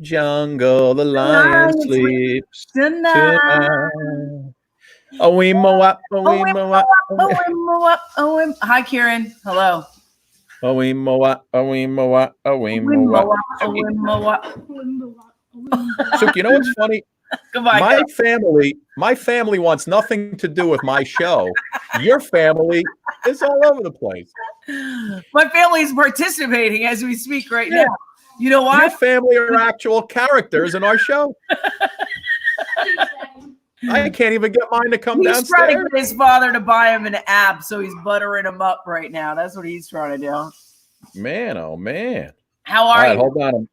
jungle, the lion Lion sleeps tonight. tonight. Oh, we mow up, oh, we mow up, Hi, Kieran. Hello. oh, we mow up, oh, we mow up, oh, we mow up. Suki, Suki, you know what's funny? Goodbye. My family wants nothing to do with my show. Your family is all over the place. My family is participating as we speak right now. You know why? Your family are actual characters in our show. I can't even get mine to come downstairs. He's trying to get his father to buy him an app, so he's buttering him up right now. That's what he's trying to do. Man, oh man. How are you? Hold on.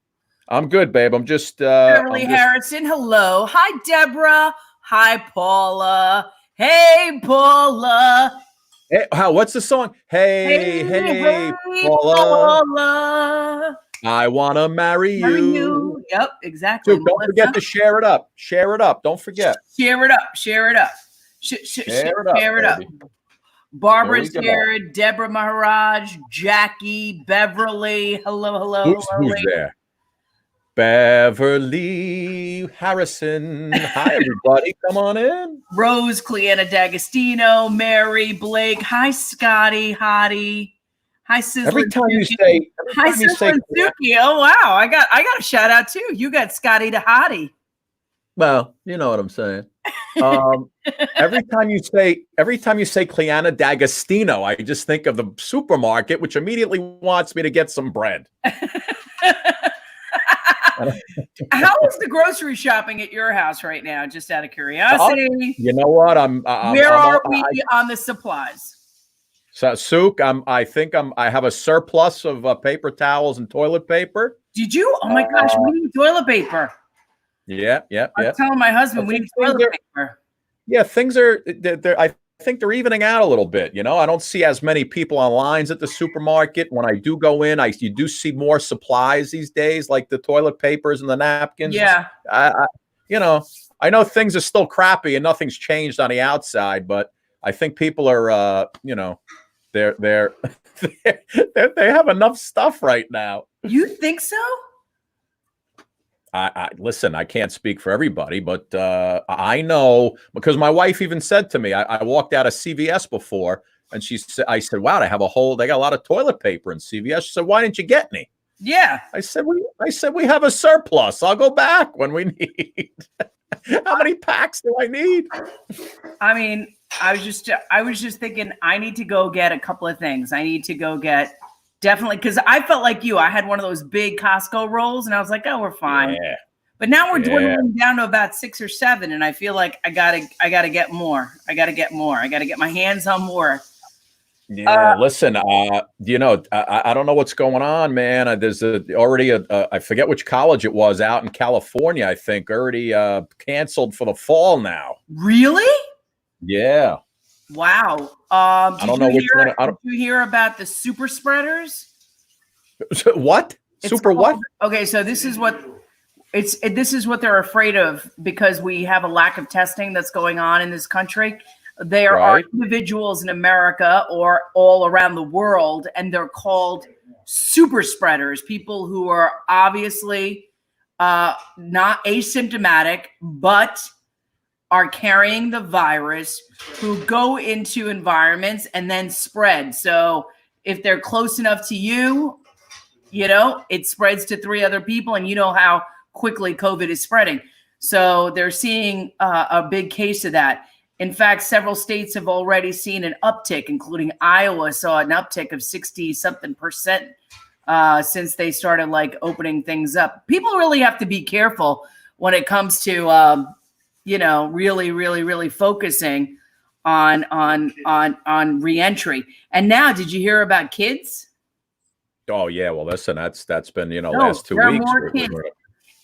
I'm good, babe. I'm just Shirley Harrison. Hello. Hi, Deborah. Hi, Paula. Hey, Paula. Hey, what's the song? Hey, Paula. I want to marry you. Yep, exactly. Dude, don't forget to share it up. Share it up. Don't forget. Share it up. Share it up. Share it up. Barbara's here. Deborah Maharaj. Jackie. Beverly. Hello. Who's there? Beverly Harrison. Hi, everybody. Come on in. Rose, Cleanna D'Agostino, Mary, Blake. Hi, Scotty, Hottie. Hi, Sizzler. Every time you say, Suki. Oh wow, I got a shout out too. You got Scotty to Hottie. Well, you know what I'm saying. Every time you say Cleanna D'Agostino, I just think of the supermarket, which immediately wants me to get some bread. How is the grocery shopping at your house right now? Just out of curiosity. You know what? Where are we on the supplies? So, Sook, I have a surplus of paper towels and toilet paper. Did you? Oh my gosh, we need toilet paper. Yeah. I'm telling my husband we need toilet paper. Yeah, things are. I think they're evening out a little bit. You know, I don't see as many people on lines at the supermarket. When I do go in, you do see more supplies these days, like the toilet papers and the napkins. Yeah. I know things are still crappy and nothing's changed on the outside, but I think people are, they have enough stuff right now. You think so? Listen, I can't speak for everybody, but I know because my wife even said to me, I walked out of CVS before and I said, wow, they got a lot of toilet paper in CVS. She said, why didn't you get any? Yeah. I said, we have a surplus. I'll go back when we need. How many packs do I need? I mean, I was just thinking I need to go get a couple of things. I need to go get definitely because I felt like you. I had one of those big Costco rolls and I was like, oh, we're fine. Yeah. But now we're dwindling down to about 6 or 7. And I feel like I gotta get more. I gotta get my hands on more. Yeah, listen, I don't know what's going on, man. There's already I forget which college it was out in California, I think, already canceled for the fall now. Really? Yeah. Wow. I don't know which one. Did you hear about the super spreaders? What? What? Okay, so this is what they're afraid of because we have a lack of testing that's going on in this country. There are individuals in America or all around the world, and they're called super spreaders, people who are obviously not asymptomatic, but are carrying the virus, who go into environments and then spread. So if they're close enough to you, it spreads to 3 other people, and you know how quickly COVID is spreading. So they're seeing a big case of that. In fact, several states have already seen an uptick, including Iowa saw an uptick of 60-something% since they started opening things up. People really have to be careful when it comes to, really, really, really focusing on reentry. And now, did you hear about kids? Oh yeah, well, listen, that's been last 2 weeks. More kids.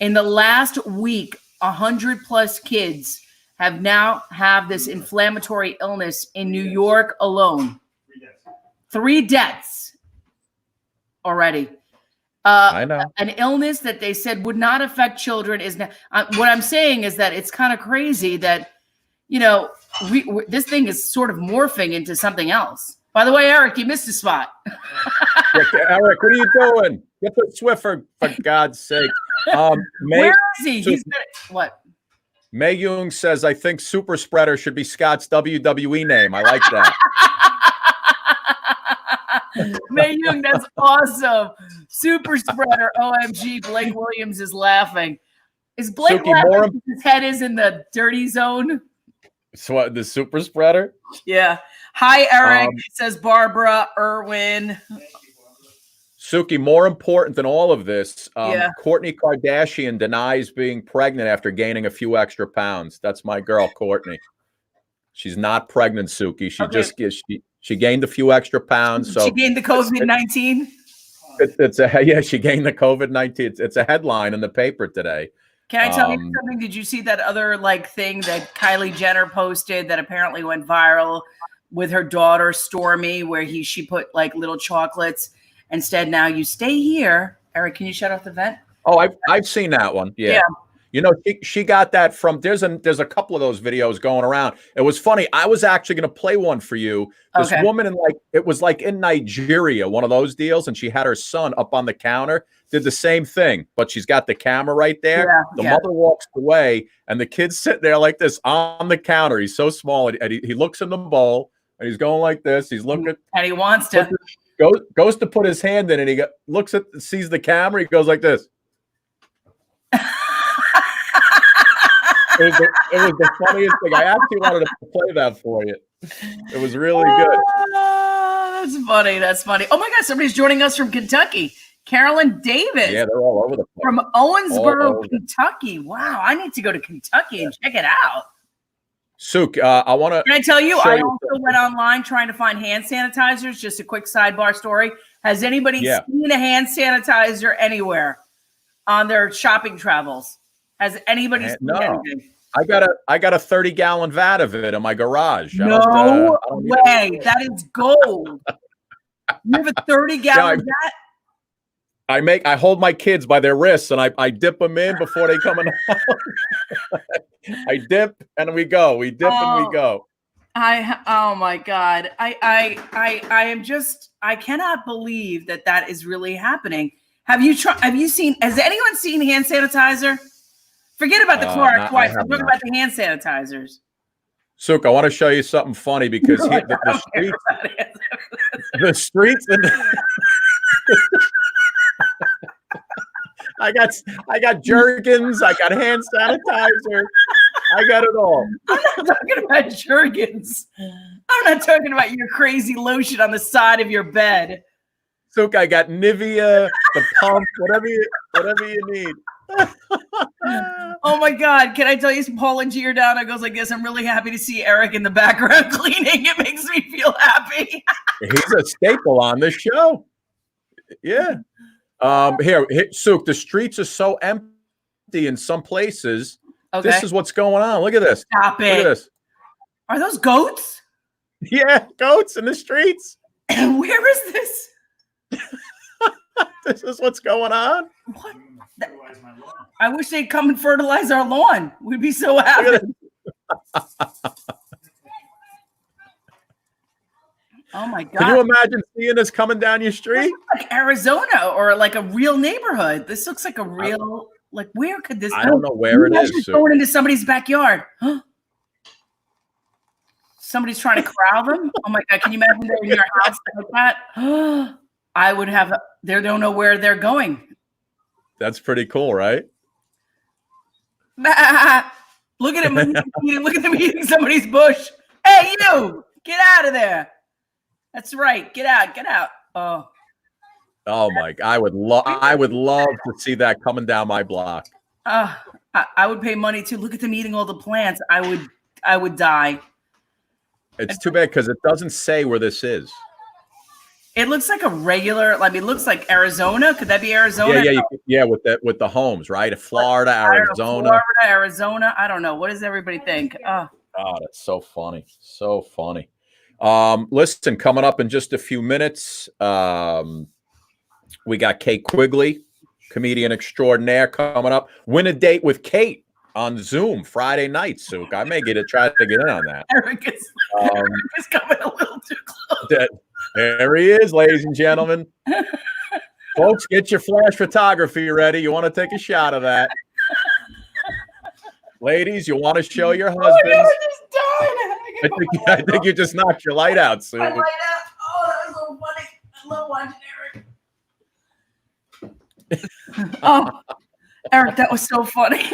In the last week, 100+ kids have this inflammatory illness in New York alone. 3 deaths already. I know. An illness that they said would not affect children is now. What I'm saying is that it's kind of crazy that, this thing is sort of morphing into something else. By the way, Eric, you missed a spot. Eric, what are you doing? Get the Swiffer, for God's sake. Where is he? What? May Young says, I think Super Spreader should be Scott's WWE name. I like that. May Young, that's awesome. Super Spreader. OMG, Blake Williams is laughing. Is Blake Suki, laughing because his head is in the dirty zone? So what, the Super Spreader? Yeah. Hi, Eric, says Barbara Irwin. Suki, more important than all of this, Kourtney Kardashian denies being pregnant after gaining a few extra pounds. That's my girl, Kourtney. She's not pregnant, Suki. She gained a few extra pounds. So she gained the COVID-19. She gained the COVID-19. It's a headline in the paper today. Can I tell you something? Did you see that other thing that Kylie Jenner posted that apparently went viral with her daughter Stormy, where she put little chocolates? Instead, now you stay here. Eric, can you shut off the vent? Oh, I've seen that one. Yeah. You know, she got that from there's a couple of those videos going around. It was funny. I was actually going to play one for you. This woman it was in Nigeria, one of those deals, and she had her son up on the counter, did the same thing, but she's got the camera right there. The mother walks away, and the kid's sitting there like this on the counter. He's so small, and he looks in the bowl, and he's going like this. He's looking, and he wants to. Goes to put his hand in, and he sees the camera. He goes like this. It was the funniest thing. I actually wanted to play that for you. It was really good. That's funny. That's funny. Oh my God, somebody's joining us from Kentucky. Carolyn Davis. Yeah, they're all over the place. From Owensboro, Kentucky. Wow, I need to go to Kentucky and check it out. Suk, I want to. Can I tell you? I also went online trying to find hand sanitizers. Just a quick sidebar story. Has anybody seen a hand sanitizer anywhere on their shopping travels? Has anybody seen anything? I got a 30-gallon vat of it in my garage. No way. That is gold. You have a 30-gallon vat? I hold my kids by their wrists and I dip them in before they come in the house. I dip and we go. We dip and we go. Oh my God. I am just, I cannot believe that is really happening. Has anyone seen hand sanitizer? Forget about the Clorox wipes. I'm talking about the hand sanitizers. Suk, I want to show you something funny because the streets and I got Jergens, I got hand sanitizer, I got it all. I'm not talking about Jergens. I'm not talking about your crazy lotion on the side of your bed. Suk, I got Nivea, the pump, whatever you need. Oh my God. Can I tell you, Paula Giordano goes like this? I'm really happy to see Eric in the background cleaning. It makes me feel happy. He's a staple on this show. Yeah. Here, Suk, the streets are so empty in some places. Okay. This is what's going on. Look at this. Stop it. Look at this. Are those goats? Yeah, goats in the streets. Where is this? This is what's going on. What? I wish they'd come and fertilize our lawn. We'd be so happy. Oh my God. Can you imagine seeing this coming down your street? Like Arizona or like a real neighborhood. This looks like a real, where could this I don't know where it is. Going into somebody's backyard. Somebody's trying to corral them. Oh my God. Can you imagine they're in your house like that? I would have, they don't know where they're going. That's pretty cool, right? Look at him. Look at him eating somebody's bush. Hey, you, get out of there. That's right. Get out. Get out. Oh my! I would love to see that coming down my block. I would pay money to look at them eating all the plants. I would die. It's too bad because it doesn't say where this is. It looks like a regular. It looks like Arizona. Could that be Arizona? Yeah. With the homes, right? Florida, Arizona. Florida, Arizona. I don't know. What does everybody think? Oh, that's so funny. So funny. Listen, coming up in just a few minutes, we got Kate Quigley, comedian extraordinaire, coming up. Win a date with Kate on Zoom Friday night, Suk. I may try to get in on that. Eric is coming a little too close. There he is, ladies and gentlemen. Folks, get your flash photography ready. You want to take a shot of that. Ladies, you want to show your husbands. I think you just knocked your light out, Sue. My light out. Oh, that was so funny. I love watching Eric. Oh, Eric, that was so funny.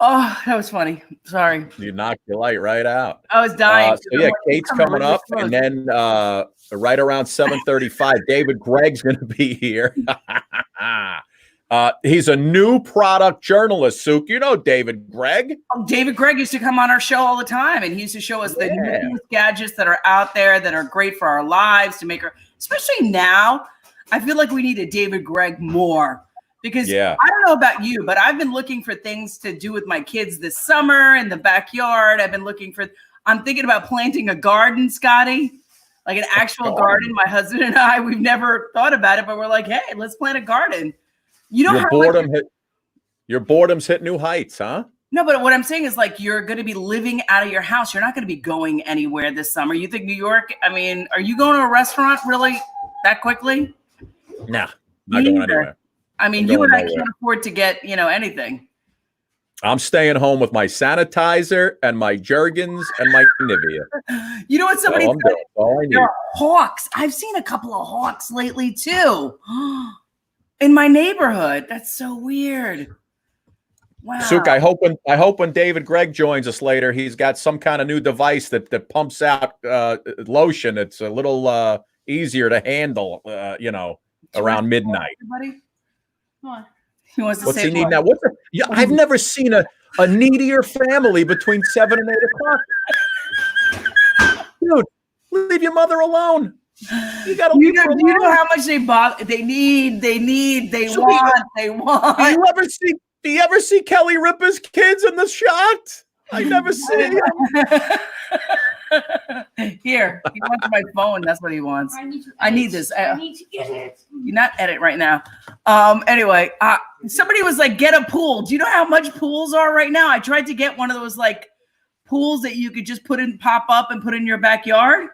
Oh, that was funny. Sorry. You knocked your light right out. I was dying. So yeah, Kate's coming up, and then right around 7:35, David Gregg's going to be here. He's a new product journalist, Sook. You know David Gregg. Oh, David Gregg used to come on our show all the time, and he used to show us the newest gadgets that are out there that are great for our lives to make our, especially now. I feel like we need a David Gregg more. Because I don't know about you, but I've been looking for things to do with my kids this summer in the backyard. I'm thinking about planting a garden, Scotty, like an actual garden. My husband and I, we've never thought about it, but we're like, hey, let's plant a garden. You know, your boredom's hit new heights, huh? No, but what I'm saying is like, you're going to be living out of your house. You're not going to be going anywhere this summer. You think New York, I mean, are you going to a restaurant really that quickly? Nah, not going anywhere. I mean, you and I can't afford to get, anything. I'm staying home with my sanitizer and my Jergens and my Nivea. You know what somebody said? There are hawks. I've seen a couple of hawks lately too. In my neighborhood. That's so weird. Wow. Sook, I hope when David Gregg joins us later, he's got some kind of new device that pumps out lotion. It's a little easier to handle, around midnight. Everybody? He wants to What's say he need now? I've never seen a needier family between 7 and 8 o'clock. Dude, leave your mother alone. You gotta leave her alone. You know how much they bother. They want. Do you ever see Kelly Ripa's kids in the shot? I never see him. Here, he wants my phone. That's what he wants. I need this. I need to get it. You're not edit right now. Anyway, somebody was like, get a pool. Do you know how much pools are right now? I tried to get one of those like pools that you could just pop up and put in your backyard.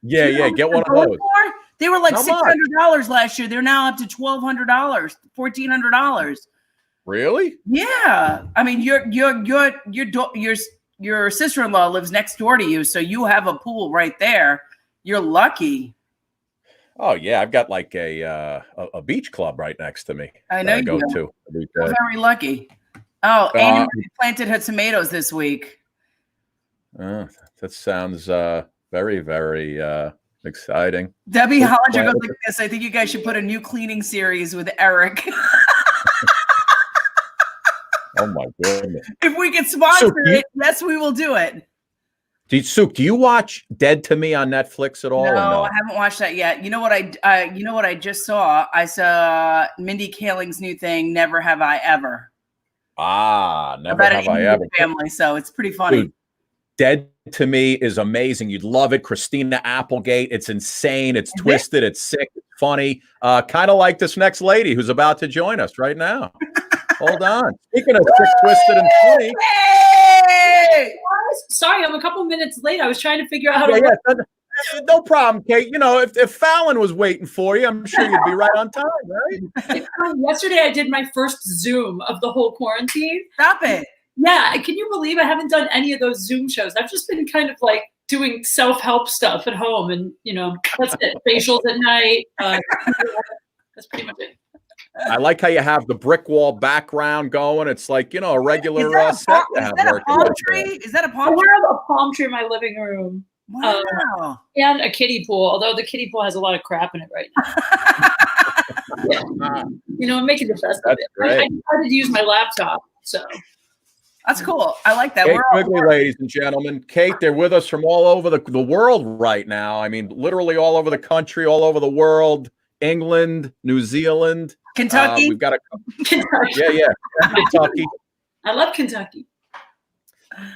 Yeah, get one of those. They were like $600 last year. They're now up to $1,200, $1,400. Really? Yeah. I mean, your sister-in-law lives next door to you, so you have a pool right there. You're lucky. Oh yeah, I've got like a beach club right next to me. I know I go to. You're very lucky. Oh, and you planted her tomatoes this week. That sounds very, very exciting. Debbie Hollinger goes like this. I think you guys should put a new cleaning series with Eric. Oh my goodness! If we can sponsor it, yes, we will do it. Sook, do you watch Dead to Me on Netflix at all? No, I haven't watched that yet. You know what I just saw? I saw Mindy Kaling's new thing, Never Have I Ever. Never Have I Ever. Family, so it's pretty funny. Dude, Dead to Me is amazing. You'd love it. Christina Applegate. It's insane. It's twisted. It's sick. It's funny. Kind of like this next lady who's about to join us right now. Hold on. Speaking of sick, twisted, and funny. Hey! Sorry, I'm a couple minutes late. I was trying to figure out how to. Yeah, no problem, Kate. You know, if Fallon was waiting for you, I'm sure you'd be right on time, right? Yesterday, I did my first Zoom of the whole quarantine. Stop it. Yeah. Can you believe I haven't done any of those Zoom shows? I've just been kind of like doing self-help stuff at home. And, that's it. Facials at night. That's pretty much it. I like how you have the brick wall background going. It's like, a regular set to have working. Is that a palm tree? I have a palm tree in my living room. Wow. And a kiddie pool, although the kiddie pool has a lot of crap in it right now. I'm making the best of it. I decided to use my laptop, so. That's cool. I like that. Kate Quigley, ladies and gentlemen. Kate, they're with us from all over the world right now. I mean, literally all over the country, all over the world. England, New Zealand. Kentucky. We've got Kentucky. Yeah. Kentucky. I love Kentucky.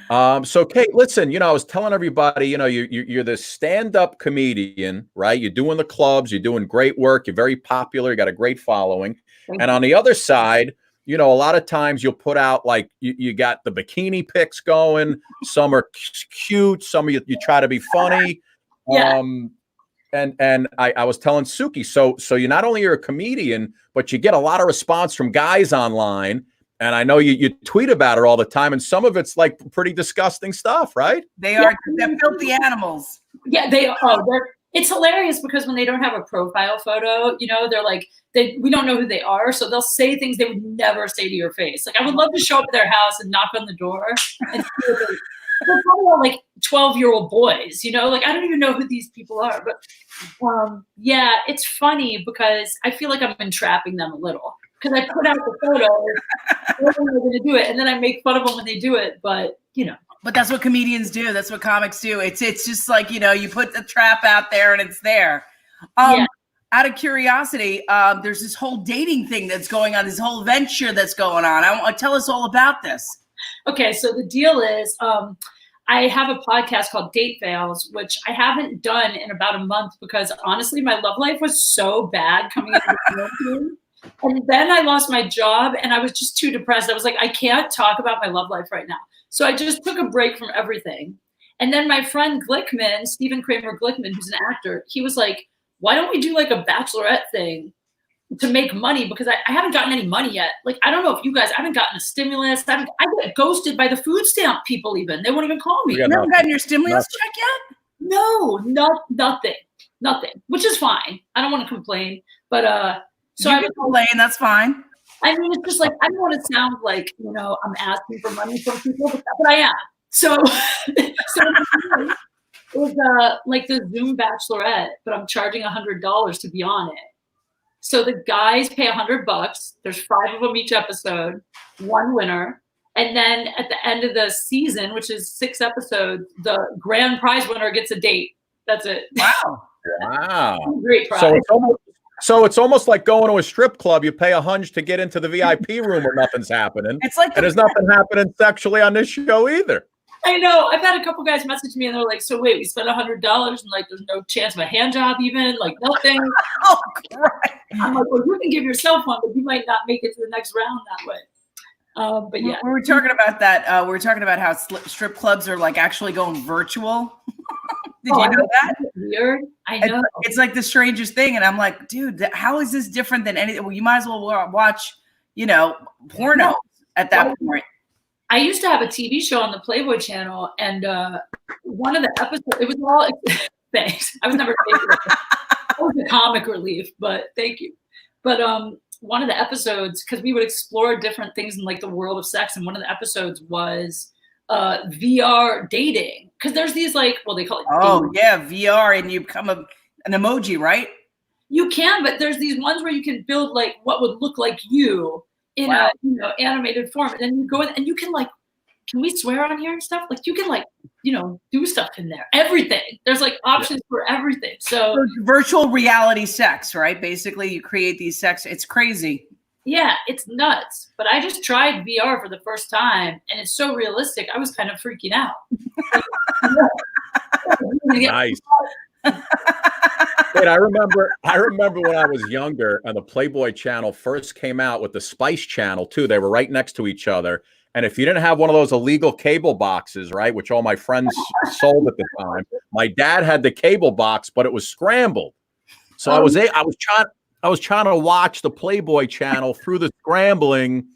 So Kate, listen, I was telling everybody, you're this stand-up comedian, right? You're doing the clubs, you're doing great work, you're very popular, you got a great following. And on the other side, a lot of times you'll put out like you got the bikini pics going, some are cute, some of you try to be funny. Yeah. And I was telling Suki, so you not only are a comedian, but you get a lot of response from guys online. And I know you tweet about it all the time, and some of it's like pretty disgusting stuff, right? They are they're filthy animals. Yeah, they are. It's hilarious because when they don't have a profile photo, they're like, we don't know who they are, so they'll say things they would never say to your face. Like, I would love to show up at their house and knock on the door, and they're probably all like 12-year-old boys, like I don't even know who these people are. But yeah, it's funny because I feel like I'm entrapping them a little because I put out the photo, they're going to do it, and then I make fun of them when they do it. But But that's what comedians do. That's what comics do. It's just like, you put the trap out there and it's there. Yeah. Out of curiosity, there's this whole dating thing that's going on, this whole venture that's going on. Tell us all about this. Okay, so the deal is I have a podcast called Date Fails, which I haven't done in about a month because honestly, my love life was so bad coming into the quarantine. And then I lost my job and I was just too depressed. I was like, I can't talk about my love life right now. So I just took a break from everything. And then my friend Glickman, Stephen Kramer Glickman, who's an actor, he was like, why don't we do like a bachelorette thing to make money? Because I haven't gotten any money yet. Like, I don't know if you guys, I haven't gotten a stimulus. I get ghosted by the food stamp people even. They won't even call me. You haven't gotten your stimulus check yet? No, nothing, which is fine. I don't want to complain. But so I was complain, that's fine. I mean, it's just like, I don't want to sound like, I'm asking for money from people, but I am. So, it was like the Zoom bachelorette, but I'm charging $100 to be on it. So the guys pay $100. There's 5 of them each episode, one winner. And then at the end of the season, which is 6 episodes, the grand prize winner gets a date. That's it. Wow. Great prize. So it's almost like going to a strip club. You pay $100 to get into the VIP room where nothing's happening. It's like, and there's nothing happening sexually on this show either. I know. I've had a couple guys message me and they're like, so wait, we spent $100 and like there's no chance of a hand job even, like nothing. Oh, Christ. I'm like, well, you can give yourself one, but you might not make it to the next round that way. But yeah. We were talking about that. We were talking about how strip clubs are like actually going virtual. Did you know that? Weird. I know. It's like the strangest thing. And I'm like, dude, how is this different than anything? Well, you might as well watch, porno at that point. I used to have a TV show on the Playboy channel, and one of the episodes, it was all, thanks. I was never paid for it. That was a comic relief, but thank you. But one of the episodes, because we would explore different things in like the world of sex, and one of the episodes was VR dating. Because there's these like, well, they call it dating. Yeah, VR, and you become an emoji, right? You can, but there's these ones where you can build like what would look like you in a animated form, and then you go in and you can like, can we swear on here and stuff? Like you can like, do stuff in there. Everything. There's like options for everything. So virtual reality sex, right? Basically, you create these sex. It's crazy. Yeah, it's nuts. But I just tried VR for the first time, and it's so realistic. I was kind of freaking out. Nice. Wait, I remember when I was younger and the Playboy channel first came out with the Spice channel too. They were right next to each other. And if you didn't have one of those illegal cable boxes, right, which all my friends sold at the time, my dad had the cable box, but it was scrambled. So I was trying to watch the Playboy channel through the scrambling.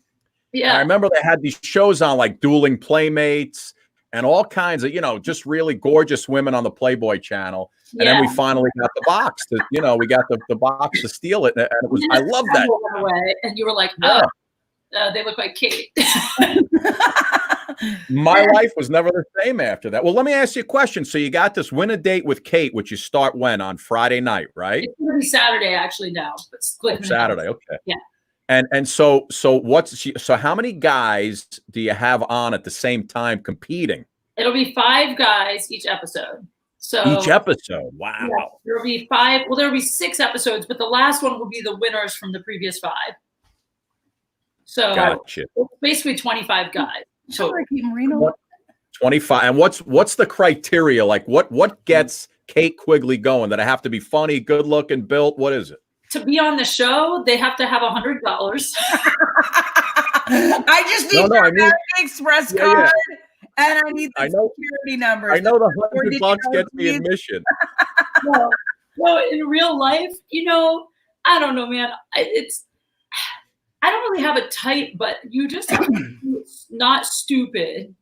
Yeah. I remember they had these shows on like Dueling Playmates and all kinds of, just really gorgeous women on the Playboy channel. And then we finally got the box to, we got the box to steal it. And it was, I love that. Away, and you were like, they look like Kate. My life was never the same after that. Well, let me ask you a question. So you got this win a date with Kate, which you start when? On Friday night, right? It's going to be Saturday actually now. But Saturday, okay. Yeah. And so how many guys do you have on at the same time competing? It'll be 5 guys each episode. So each episode, wow. Yeah, there'll be 5. Well, there'll be 6 episodes, but the last one will be the winners from the previous 5. So gotcha. It's basically 25 guys. So 25. And what's the criteria? Like what gets Kate Quigley going? That I have to be funny, good looking, built? What is it? To be on the show, they have to have $100. I just need American Express card. And I need the security numbers. I know the $100 gets me admission. Well, So in real life, I don't know, man. I don't really have a type, but you just have to be not stupid.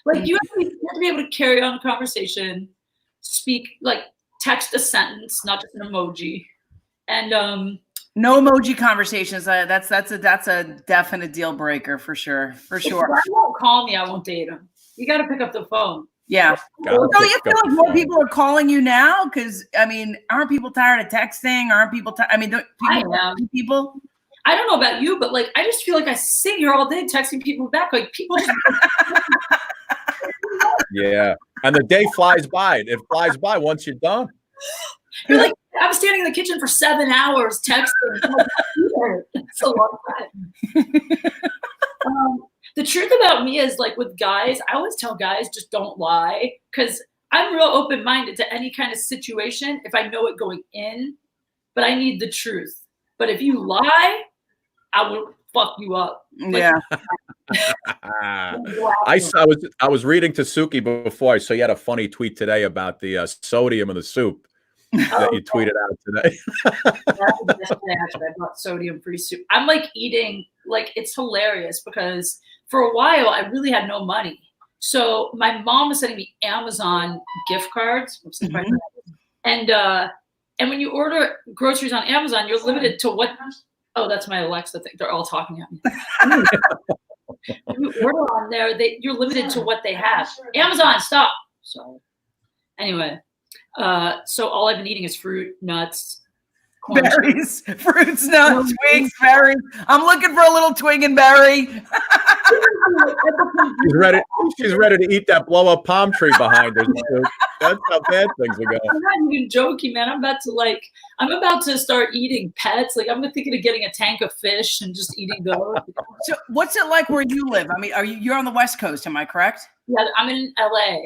Like you have to be able to carry on a conversation, speak, like text a sentence, not just an emoji. And no emoji conversations. That's a definite deal breaker for sure. For sure. If I won't call me, I won't date him. You got to pick up the phone. Yeah. So you feel like more people are calling you now? Because I mean, aren't people tired of texting? Aren't people? People. I don't know about you, but like I just feel like I sit here all day texting people back. Like people just. Yeah, and the day flies by. It flies by once you're done. You're like, I'm standing in the kitchen for 7 hours texting. It's a long time. The truth about me is, like with guys, I always tell guys just don't lie, because I'm real open-minded to any kind of situation if I know it going in, but I need the truth. But if you lie, I will fuck you up. Yeah. I was reading to Suki before. I saw you had a funny tweet today about the sodium in the soup that you tweeted out today. I bought sodium-free soup. I'm like eating, like it's hilarious because for a while I really had no money. So my mom was sending me Amazon gift cards. Mm-hmm. And when you order groceries on Amazon, you're limited to what. Oh, that's my Alexa thing. They're all talking at me. When you order on there, you're limited to what they have. Amazon, stop. So anyway, so all I've been eating is fruit, nuts, berries, fruits, nuts, twigs, berries. I'm looking for a little twig and berry. She's ready to eat that blow up palm tree behind her. That's how bad things are going. I'm not even joking, man. I'm about to start eating pets. Like I'm thinking of getting a tank of fish and just eating those. So what's it like where you live? I mean, you're on the West Coast, am I correct? Yeah, I'm in LA.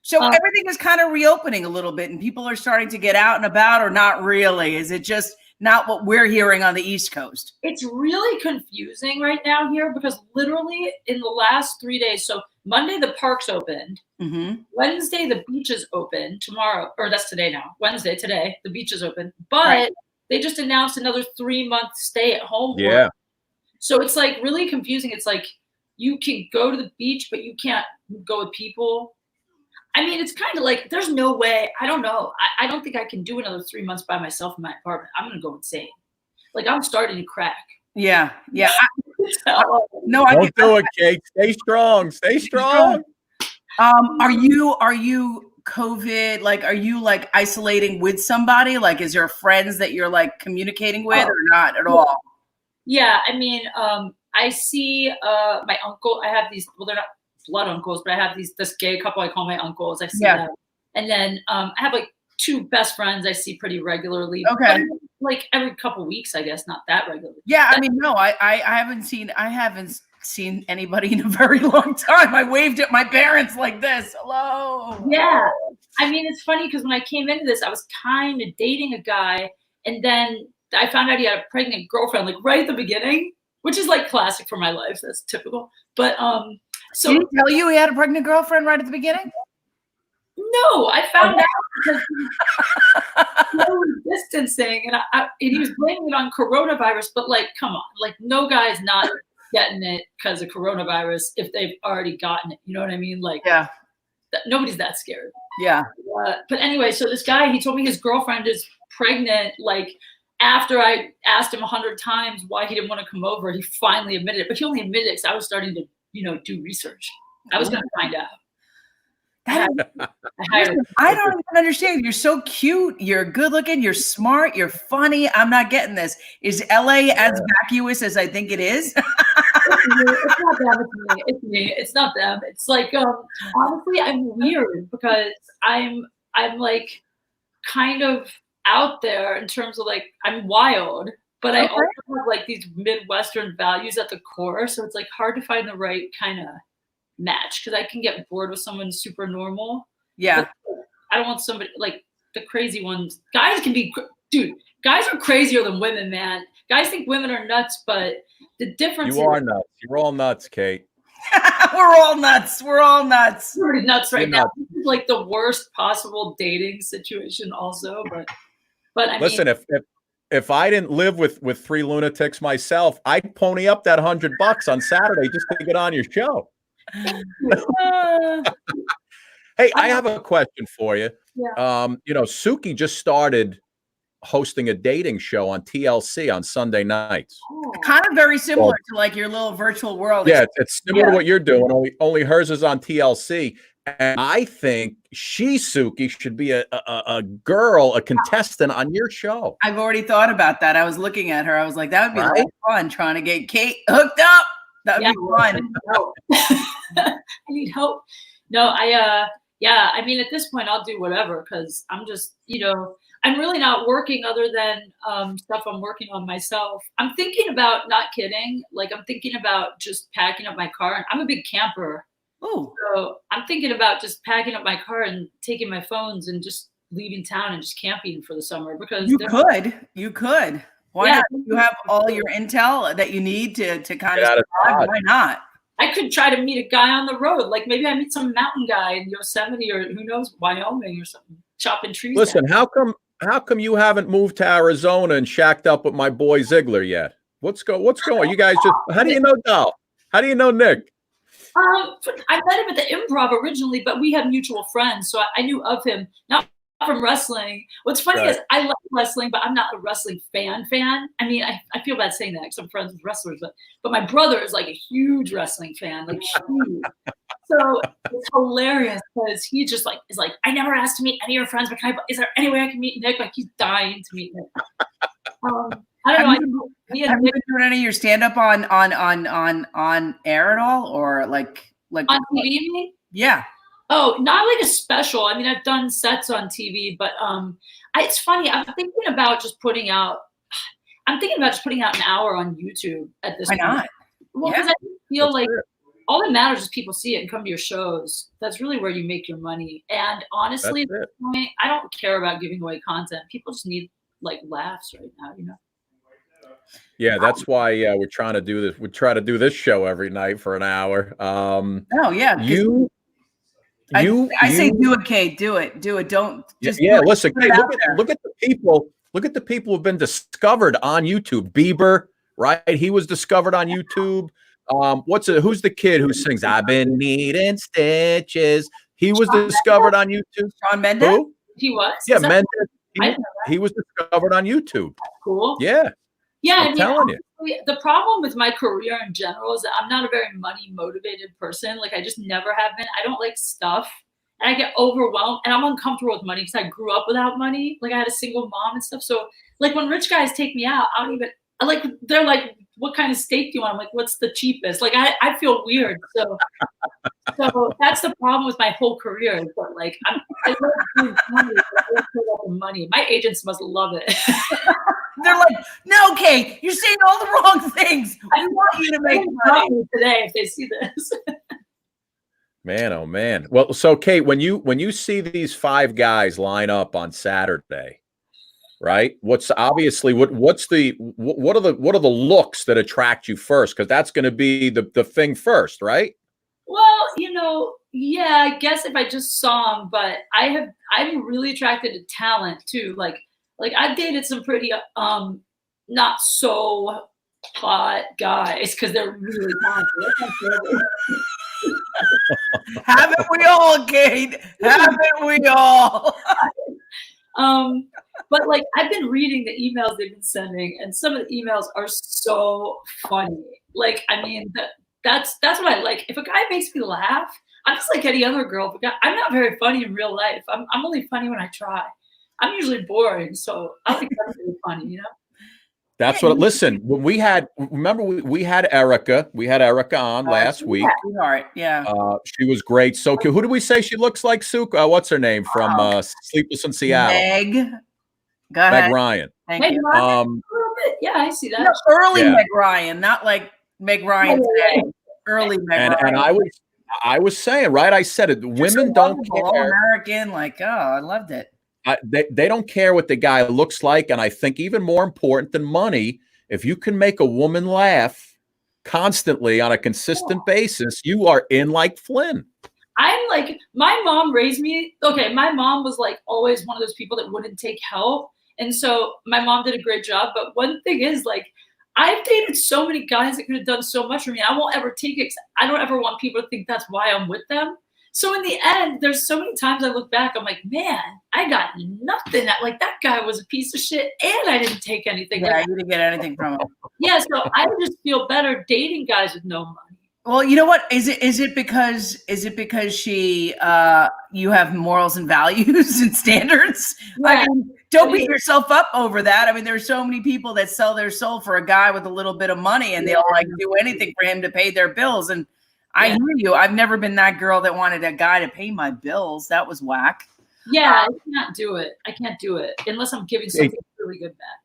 So everything is kind of reopening a little bit and people are starting to get out and about, or not really? Is it just not what we're hearing on the East Coast? It's really confusing right now here because literally in the last 3 days, so Monday, the parks opened. Mm-hmm. Wednesday, the beaches open. Tomorrow, or that's today now. Wednesday, today, the beaches open. But they just announced another 3-month stay at home. Yeah. So it's like really confusing. It's like you can go to the beach, but you can't go with people. I mean, it's kind of like there's no way. I don't know. I don't think I can do another 3 months by myself in my apartment. I'm going to go insane. Like I'm starting to crack. Yeah. Yeah. No, I don't do it, Kate. Stay strong. Stay strong. Are you COVID? Like, are you like isolating with somebody? Like, is there friends that you're like communicating with or not at all? Yeah. I mean, I see my uncle. I have these, well, they're not blood uncles, but I have this gay couple I call my uncles. I see them. And then I have like 2 best friends I see pretty regularly. Okay. Like every couple weeks, I guess, not that regularly. Yeah, I mean, no, I haven't seen anybody in a very long time. I waved at my parents like this. Hello. Yeah. I mean, it's funny because when I came into this, I was kind of dating a guy, and then I found out he had a pregnant girlfriend, like right at the beginning, which is like classic for my life. That's typical. But so did he tell you he had a pregnant girlfriend right at the beginning? No, I found out because he was distancing, and he was blaming it on coronavirus. But like, come on, like no guy's not getting it because of coronavirus if they've already gotten it. You know what I mean? Like, yeah, nobody's that scared. Yeah. But anyway, so this guy, he told me his girlfriend is pregnant. Like after I asked him 100 times why he didn't want to come over, he finally admitted it. But he only admitted it because I was starting to, do research. I was going to find out. I don't even understand. You're so cute. You're good looking. You're smart. You're funny. I'm not getting this. Is LA as vacuous as I think it is? It's not them. It's me. It's not them. It's like, honestly, I'm weird because I'm like kind of out there in terms of like, I'm wild, but I also have like these Midwestern values at the core. So it's like hard to find the right kind of match because I can get bored with someone super normal. Yeah. I don't want somebody like the crazy ones. Guys can be, dude, guys are crazier than women, man. Guys think women are nuts, but the difference You are nuts. You're all nuts, Kate. We're all nuts. We're all nuts. We're nuts right now. This is like the worst possible dating situation also, but But I Listen, mean, if I didn't live with three lunatics myself, I'd pony up that $100 on Saturday just to get on your show. Hey, I have a question for you. Yeah. Suki just started hosting a dating show on TLC on Sunday nights. Kind of very similar to like your little virtual world. Yeah, it's similar to what you're doing. Only hers is on TLC. And I think Suki should be a contestant on your show. I've already thought about that. I was looking at her. I was like, that would be a lot of fun trying to get Kate hooked up. That would be fun. I need help. No, I mean, at this point, I'll do whatever because I'm just, I'm really not working other than stuff I'm working on myself. I'm thinking about, not kidding, like I'm thinking about just packing up my car. I'm a big camper. Oh, so I'm thinking about just packing up my car and taking my phones and just leaving town and just camping for the summer because you could. Why not? You have all your intel that you need to kind of survive. Why not? I could try to meet a guy on the road. Like maybe I meet some mountain guy in Yosemite or who knows, Wyoming or something, chopping trees. Listen, how come you haven't moved to Arizona and shacked up with my boy Ziegler yet? What's going? You guys just, how do you know Dal? How do you know Nick? I met him at the Improv originally, but we had mutual friends, so I knew of him, not from wrestling. What's funny is I love wrestling, but I'm not a wrestling fan. I mean, I feel bad saying that because I'm friends with wrestlers, but my brother is like a huge wrestling fan, like huge. So it's hilarious because he just like is like, I never asked to meet any of your friends, but is there any way I can meet Nick? Like he's dying to meet Nick. I don't know. Have you been doing any of your stand up on air at all, or like on TV? Yeah. Oh, not like a special. I mean, I've done sets on TV, but it's funny. I'm thinking about just putting out an hour on YouTube at this point. Why not? Well, because I feel like all that matters is people see it and come to your shows. That's really where you make your money. And honestly, at this point, I don't care about giving away content. People just need like laughs right now, Yeah, that's why we're trying to do this. We try to do this show every night for an hour. I say do it, Kate. Do it. Don't just listen, Kate, look at the people. Look at the people who've been discovered on YouTube. Bieber, right? He was discovered on YouTube. Who's the kid who sings "I've been needing stitches"? He was discovered on YouTube. Shawn Mendes? Who? He was? Yeah, Mendes. He was discovered on YouTube. Cool. Yeah. Yeah, I'm telling you. The problem with my career in general is that I'm not a very money motivated person. Like I just never have been. I don't like stuff, and I get overwhelmed, and I'm uncomfortable with money because I grew up without money. Like I had a single mom and stuff. So like when rich guys take me out, they're like, what kind of steak do you want? I'm like, what's the cheapest? Like I feel weird. So that's the problem with my whole career. But like I love doing money. Money. My agents must love it. They're like, no, Kate, you're saying all the wrong things. I want you to make money today if they see this. Man, oh man. Well, so Kate, when you see these five guys line up on Saturday, right? What are the looks that attract you first? Because that's going to be the thing first, right? Well, yeah, I guess if I just saw them, but I'm really attracted to talent too. Like I've dated some pretty not so hot guys because they're really talented. Haven't we all, Kate? Haven't we all? But like I've been reading the emails they've been sending, and some of the emails are so funny. Like, I mean, that's what I like. If a guy makes me laugh, I'm just like any other girl. I'm not very funny in real life. I'm only funny when I try. I'm usually boring, so I think that's really funny, That's what. Listen, when we had Erica. We had Erica on last week. Yeah. She was great. So, who do we say she looks like? Suk? What's her name from Sleepless in Seattle? Meg. Go ahead. Meg Ryan. Thank you. A little bit. Yeah, I see that. No, early Meg Ryan, not like Meg Ryan today. Early Meg Ryan. And I was saying, right? I said it. Women don't care. American, I loved it. They don't care what the guy looks like. And I think even more important than money, if you can make a woman laugh constantly on a consistent basis, you are in like Flynn. I'm like, my mom raised me. Okay, my mom was like always one of those people that wouldn't take help. And so my mom did a great job. But one thing is, like, I've dated so many guys that could have done so much for me. I won't ever take it. I don't ever want people to think that's why I'm with them. So in the end, there's so many times I look back, I'm like, man, I got nothing. Like, that guy was a piece of shit, and I didn't take anything. Yeah, like, you didn't get anything from him. Yeah, so I just feel better dating guys with no money. Well, you know what? Is it because she you have morals and values and standards? Yeah. I mean, don't beat yourself up over that. I mean, there's so many people that sell their soul for a guy with a little bit of money, and they'll like do anything for him to pay their bills. And I hear you. I've never been that girl that wanted a guy to pay my bills. That was whack. Yeah, I can't do it. I can't do it unless I'm giving something really good back.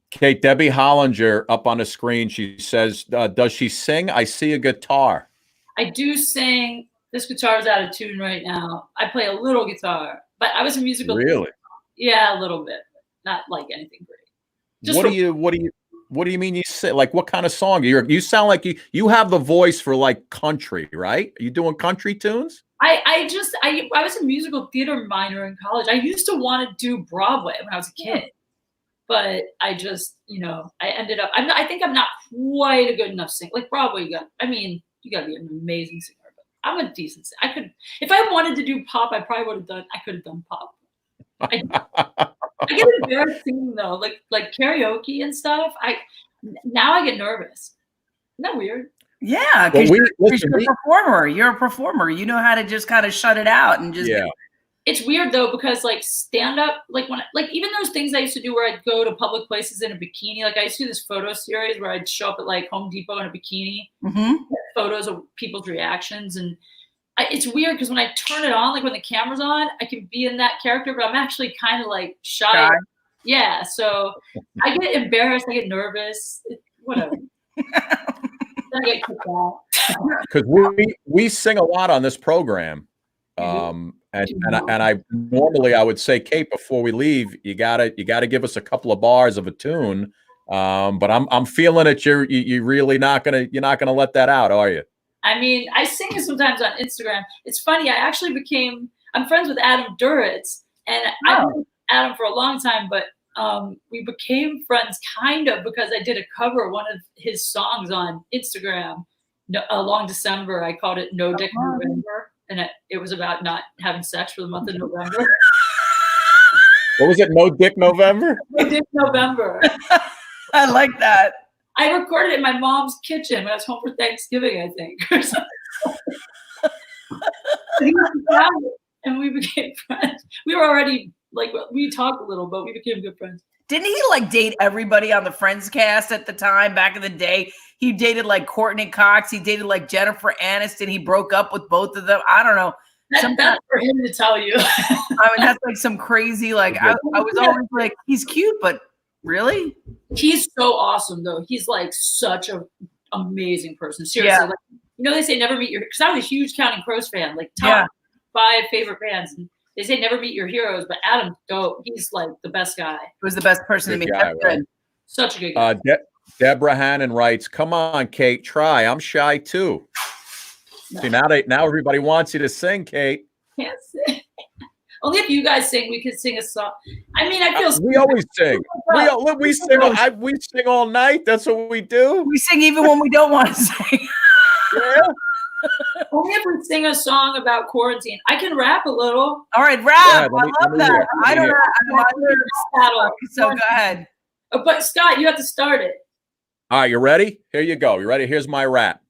Kate, Debbie Hollinger up on the screen. She says, does she sing? I see a guitar. I do sing. This guitar is out of tune right now. I play a little guitar, but I was a musical. Really? Yeah, a little bit. Not like anything great. Just what do you mean you sing? Like, what kind of song? You sound like you have the voice for like country, right? Are you doing country tunes? I was a musical theater minor in college. I used to want to do Broadway when I was a kid. But I just, I ended up, I think I'm not quite a good enough singer. Like Broadway, you got to be an amazing singer. But I'm a decent singer. If I wanted to do pop, I could have done pop. I get embarrassed singing though, like karaoke and stuff. Now I get nervous. Isn't that weird? Yeah, because you're a performer. You're a performer. You know how to just kind of shut it out and just. Yeah. It's weird though, because like stand up, even those things I used to do where I'd go to public places in a bikini. Like I used to do this photo series where I'd show up at like Home Depot in a bikini, get photos of people's reactions. And it's weird because when I turn it on, like when the camera's on, I can be in that character, but I'm actually kind of like shy. Yeah. So I get embarrassed. I get nervous. Whatever. I get kicked out. Because we sing a lot on this program. And I normally I would say, Kate, before we leave, you gotta give us a couple of bars of a tune. But I'm feeling it. You're really not gonna let that out, are you? I mean, I sing it sometimes on Instagram. It's funny. I'm friends with Adam Duritz, and I've known Adam for a long time, but we became friends kind of because I did a cover of one of his songs on Instagram. Long December, I called it No Dick November. And it was about not having sex for the month of November. What was it? No Dick November? No Dick November. I like that. I recorded it in my mom's kitchen when I was home for Thanksgiving, I think. And we became friends. We were already, we talked a little, but we became good friends. Didn't he date everybody on the Friends cast at the time back in the day? He dated Courtney Cox. He dated Jennifer Aniston. He broke up with both of them. I don't know. That's for him to tell you. I mean, that's some crazy. I was always he's cute, but really, he's so awesome though. He's such an amazing person. Seriously, they say never meet your. Because I was a huge Counting Crows fan. Top 5 favorite bands. And they say never meet your heroes, but Adam's dope. He's the best guy. He was the best person to meet. Right? Such a good guy. Deborah Hannon writes, "Come on, Kate, try. I'm shy too." No. See, now everybody wants you to sing, Kate. Can't sing. Only if you guys sing, we could sing a song. I mean, I feel we always sing. We sing all night. That's what we do. We sing even when we don't want to sing. Yeah. Only if we sing a song about quarantine. I can rap a little. All right, rap. I love that. I don't know. So go ahead. But Scott, you have to start it. All right, you ready? Here you go. You ready? Here's my rap.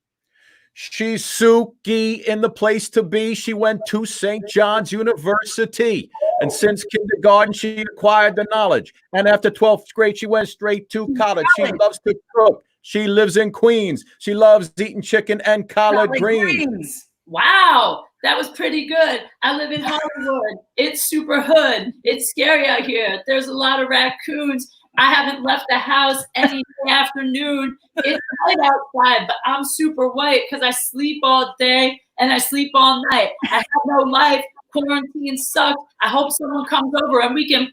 She's Suki in the place to be. She went to St. John's University. And since kindergarten, she acquired the knowledge. And after 12th grade, she went straight to college. She loves to cook. She lives in Queens. She loves eating chicken and collard greens. Wow, that was pretty good. I live in Hollywood. It's super hood. It's scary out here. There's a lot of raccoons. I haven't left the house any afternoon. It's light outside, but I'm super white because I sleep all day and I sleep all night. I have no life. Quarantine sucks. I hope someone comes over and we can.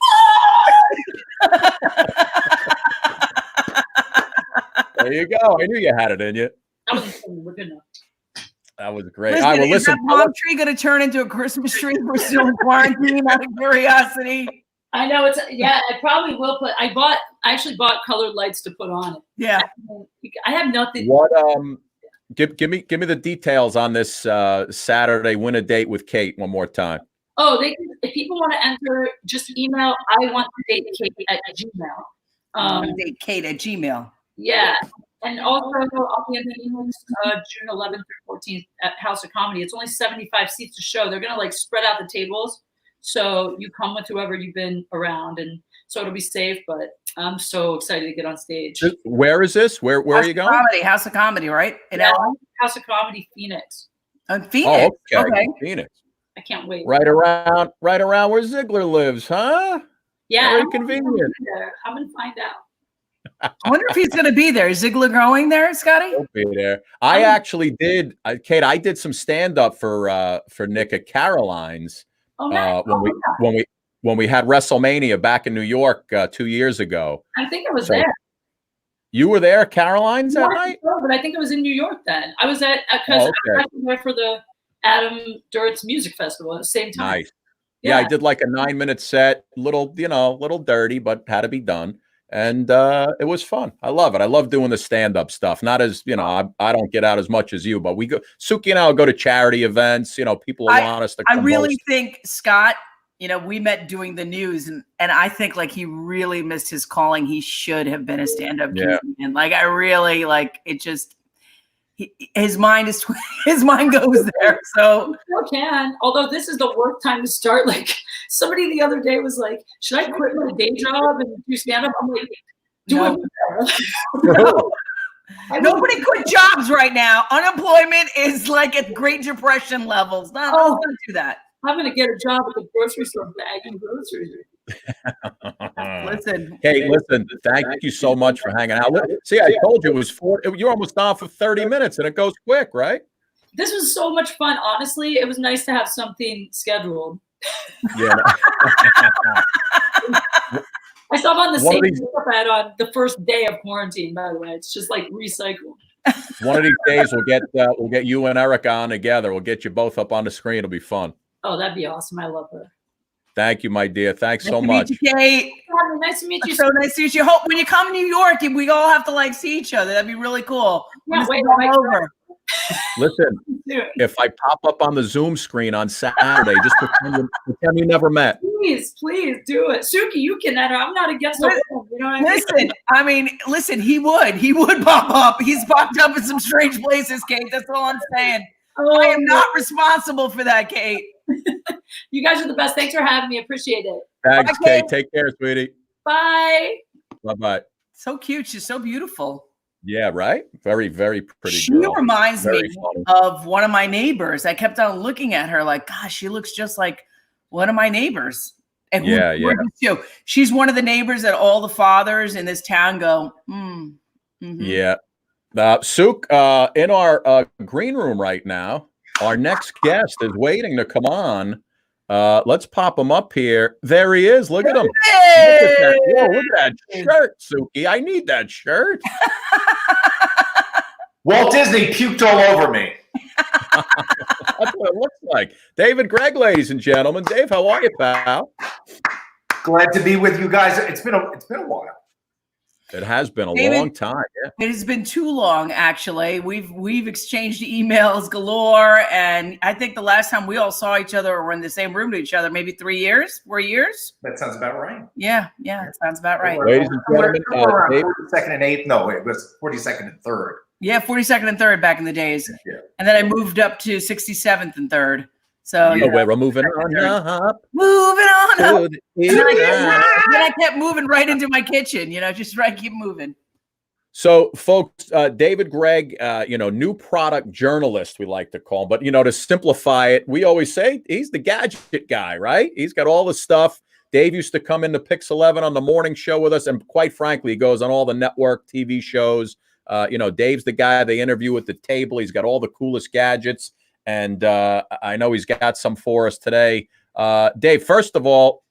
There you go. I knew you had it in you. That was good enough. That was great. Listen, All right, well, is that palm tree going to turn into a Christmas tree if we're still in quarantine out of curiosity? I know it's I probably will put. I actually bought colored lights to put on it. Yeah. I have nothing. What give me the details on this Saturday win a date with Kate one more time. Oh, if people want to enter, just email I want to date Kate at Gmail. Date Kate at Gmail. Yeah. And also I'll be in the June 11th or 14th at House of Comedy. It's only 75 seats a show. They're gonna like spread out the tables. So you come with whoever you've been around, and so it'll be safe. But I'm so excited to get on stage. Where is this? Where are you going? House of Comedy, right? In LA? LA? House of Comedy, Phoenix. Phoenix. Oh, okay. Phoenix. I can't wait. Right around where Ziegler lives, huh? Yeah. Very convenient. I'm gonna find out. I wonder if he's going to be there. Is Ziegler going there, Scotty? He'll be there. I actually did, Kate. I did some stand up for Nick at Caroline's. Oh, nice. When we had WrestleMania back in New York 2 years ago. I think I was there. You were there at Caroline's that night? No, but I think I was in New York then. I was at because I was there for the Adam Duritz Music Festival at the same time. Nice. Yeah, I did like a 9-minute set, little dirty, but had to be done. And it was fun. I love it. I love doing the stand-up stuff. Not as, I don't get out as much as you, but we go, Suki and I will go to charity events. People want us to come. I really think Scott, we met doing the news, and I think like he really missed his calling. He should have been a stand-up comedian. Like I really it just his mind goes there. So you can. Although this is the worst time to start. Like somebody the other day was like, "Should I quit my day job and do stand-up?" I'm like, "Do it." No. Nobody quit jobs right now. Unemployment is like at Great Depression levels. Don't do that. I'm gonna get a job at the grocery store bagging groceries. Listen. Hey, listen. Thank you so much for hanging out. See, I told you it was you're almost off for 30 minutes, and it goes quick, right? This was so much fun. Honestly, it was nice to have something scheduled. Yeah. I saw on the same makeup I had on the first day of quarantine. By the way, it's just like recycled. One of these days, we'll get you and Erica on together. We'll get you both up on the screen. It'll be fun. Oh, that'd be awesome. I love her. Thank you, my dear. Thanks so much. Nice to meet you, Kate. Nice to meet you. So nice to meet you. Hope when you come to New York, we all have to see each other. That'd be really cool. Yeah, wait, over. Listen, if I pop up on the Zoom screen on Saturday, just pretend you never met. Please do it. Suki, you can enter. I'm not against it. You know what I mean? Listen, he would pop up. He's popped up in some strange places, Kate. That's all I'm saying. I am not responsible for that, Kate. You guys are the best. Thanks for having me. Appreciate it. Thanks, Kate. Take care, sweetie. Bye. Bye-bye. So cute. She's so beautiful. Yeah, right? Very, very pretty She girl. reminds me of one of my neighbors. I kept on looking at her like, gosh, she looks just like one of my neighbors. And she's one of the neighbors that all the fathers in this town go, Yeah. Suk, in our green room right now, our next guest is waiting to come on. Let's pop him up here. There he is. Look at him. Hey! Look at that shirt, Suki. I need that shirt. Walt Disney puked all over me. That's what it looks like. David Gregg, ladies and gentlemen. Dave, how are you, pal? Glad to be with you guys. It's been a while. It has been a long time. Yeah. It has been too long, actually. We've exchanged emails galore, and I think the last time we all saw each other or were in the same room to each other, maybe 3 years, 4 years. That sounds about right. Yeah, it sounds about right. Ladies and gentlemen, 42nd and 8th. No, it was 42nd and 3rd. Yeah, 42nd and 3rd back in the days. Yeah. And then I moved up to 67th and 3rd. So we're moving on up. Moving on up. Then I kept moving right into my kitchen, just keep moving. So, folks, David Gregg, new product journalist, we like to call him. But, to simplify it, we always say he's the gadget guy, right? He's got all the stuff. Dave used to come into Pix 11 on the morning show with us. And quite frankly, he goes on all the network TV shows. Dave's the guy they interview at the table. He's got all the coolest gadgets. And I know he's got some for us today. Dave, first of all,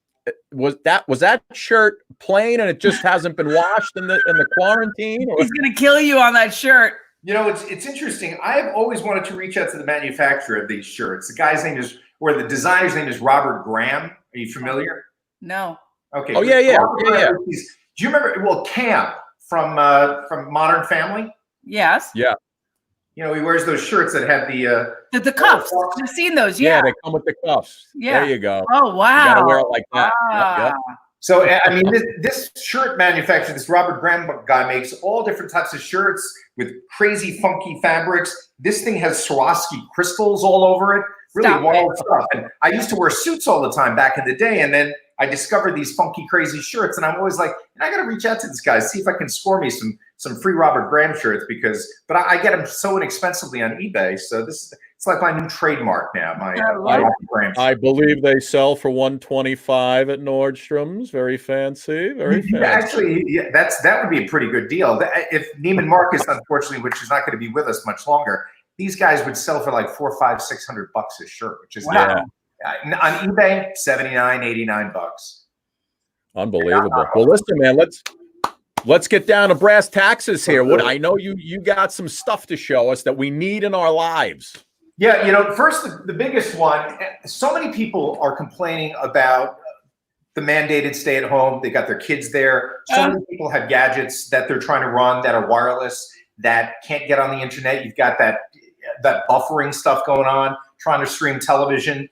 was that shirt plain and it just hasn't been washed in the quarantine? Or? He's gonna kill you on that shirt. It's interesting. I've always wanted to reach out to the manufacturer of these shirts. The designer's name is Robert Graham. Are you familiar? No. Okay. Oh yeah. Do you remember? Well, Cam from Modern Family. Yes. Yeah. You know, he wears those shirts that have The cuffs. I've seen those. Yeah. Yeah, they come with the cuffs. Yeah. There you go. Oh wow. You gotta wear it like that. Yep. So, I mean, this shirt manufacturer, this Robert Graham guy, makes all different types of shirts with crazy, funky fabrics. This thing has Swarovski crystals all over it. Really wild stuff. And I used to wear suits all the time back in the day, and then I discovered these funky, crazy shirts, and I'm always like, I got to reach out to this guy, see if I can score me some free Robert Graham shirts but I get them so inexpensively on eBay. So it's like my new trademark now. My Robert Graham. I believe they sell for $125 at Nordstrom's. Very fancy. Very fancy. Actually, yeah, that would be a pretty good deal. If Neiman Marcus, unfortunately, which is not going to be with us much longer, these guys would sell for like $400, $500, $600 a shirt, which is on eBay, $79, $89. Unbelievable. Well, listen, man, let's get down to brass taxes here. What I know you got some stuff to show us that we need in our lives. Yeah, you know, first the biggest one. So many people are complaining about the mandated stay at home. They got their kids there. So many people have gadgets that they're trying to run that are wireless that can't get on the internet. You've got that buffering stuff going on, trying to stream television.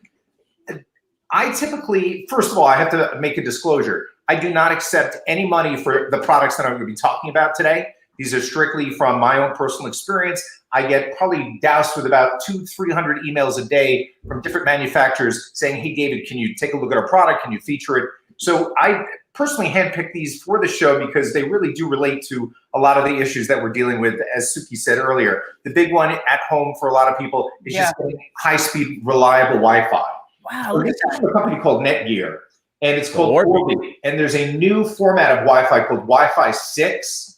I typically, first of all, I have to make a disclosure. I do not accept any money for the products that I'm going to be talking about today. These are strictly from my own personal experience. I get probably doused with about 200-300 emails a day from different manufacturers saying, hey, David, can you take a look at our product? Can you feature it? So I personally handpicked these for the show because they really do relate to a lot of the issues that we're dealing with, as Suki said earlier. The big one at home for a lot of people is just getting high-speed, reliable Wi-Fi. Wow. So this is from a company called Netgear, and it's called Orbi. And there's a new format of Wi-Fi called Wi-Fi 6.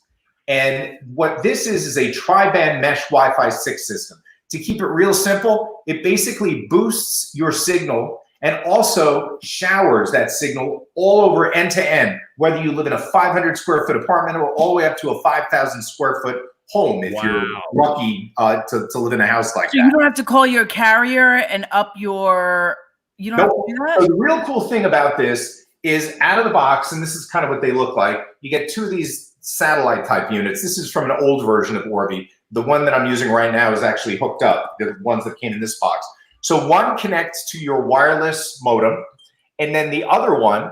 And what this is a tri-band mesh Wi-Fi 6 system. To keep it real simple, it basically boosts your signal and also showers that signal all over end to end, whether you live in a 500 square foot apartment or all the way up to a 5,000 square foot home if you're lucky to live in a house like that. So you don't have to call your carrier and up your, you don't have to do that? So the real cool thing about this is out of the box, and this is kind of what they look like, you get two of these satellite type units. This is from an old version of Orbi. The one that I'm using right now is actually hooked up, the ones that came in this box. So one connects to your wireless modem, and then the other one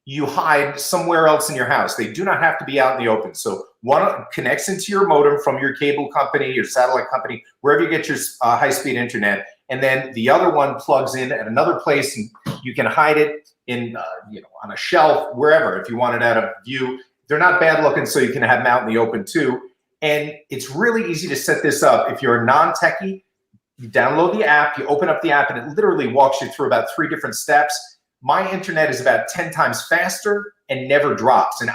you hide somewhere else in your house. They do not have to be out in the open. So one connects into your modem from your cable company, your satellite company, wherever you get your high-speed internet, and then the other one plugs in at another place, and you can hide it in, on a shelf, wherever, if you want it out of view. They're not bad looking, so you can have them out in the open too. And it's really easy to set this up. If you're a non-techie, you download the app, you open up the app, and it literally walks you through about 3 different steps. My internet is about 10 times faster and never drops. And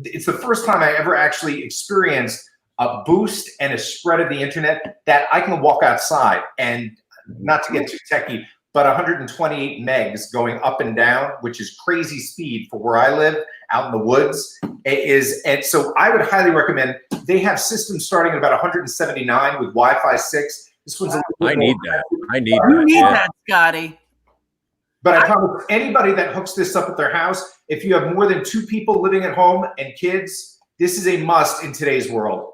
it's the first time I ever actually experienced a boost and a spread of the internet that I can walk outside and, not to get too techie, but 128 megs going up and down, which is crazy speed for where I live out in the woods. And so I would highly recommend. They have systems starting at about 179 with Wi-Fi 6. This one's I need that. You need that, Scotty. But I promise anybody that hooks this up at their house, if you have more than 2 people living at home and kids, this is a must in today's world.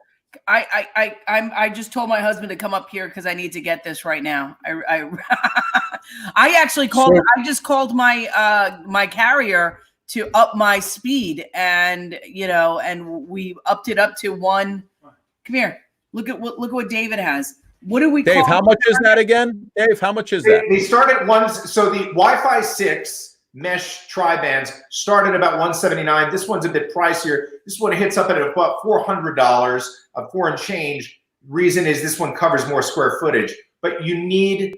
I just told my husband to come up here because I need to get this right now. I actually called. I just called my my carrier to up my speed, and and we upped it up to 1. Come here. Look at what David has. What do we? Dave, how much is that again? Dave, how much is that? They start at 1. So the Wi-Fi 6 mesh tri-bands start at about 179. This one's a bit pricier. This one hits up at about $400, $4 and change. Reason is this one covers more square footage. But you need,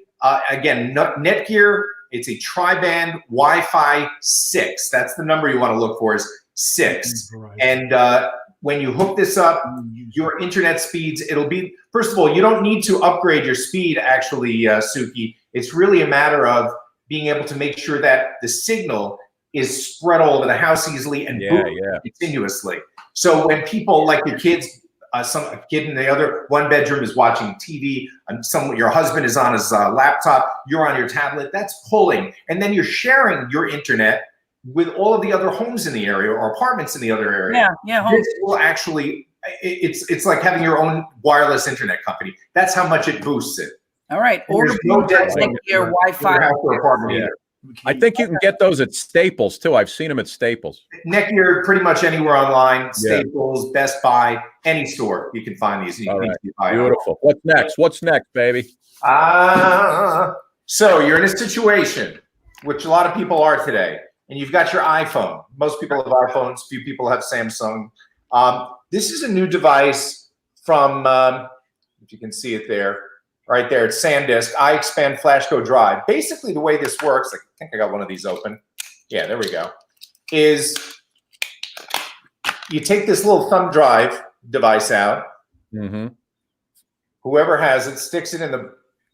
again, Netgear. It's a tri-band Wi-Fi 6. That's the number you want to look for, is 6. And when you hook this up, your internet speeds, it'll be, first of all, you don't need to upgrade your speed, actually, Suki. It's really a matter of being able to make sure that the signal is spread all over the house easily and continuously. So when people, like your kids, a kid in the other one bedroom is watching TV, and your husband is on his laptop, you're on your tablet, that's pulling. And then you're sharing your internet with all of the other homes in the area or apartments in the other area. Yeah. This will actually, it's like having your own wireless internet company. That's how much it boosts it. All right. And Or there's no dead your Wi-Fi. Yeah. I think you can get those at Staples too. I've seen them at Staples. Netgear, pretty much anywhere online, Staples, Best Buy, any store, you can find these. All right. Beautiful. What's next? What's next, baby? So you're in a situation, which a lot of people are today, and you've got your iPhone. Most people have iPhones. Few people have Samsung. This is a new device from, if you can see it there, right there, it's SanDisk, iExpand Flash Go Drive. Basically, the way this works, I think I got one of these open. Yeah, there we go. Is you take this little thumb drive device out. Mm-hmm. Whoever has it sticks it in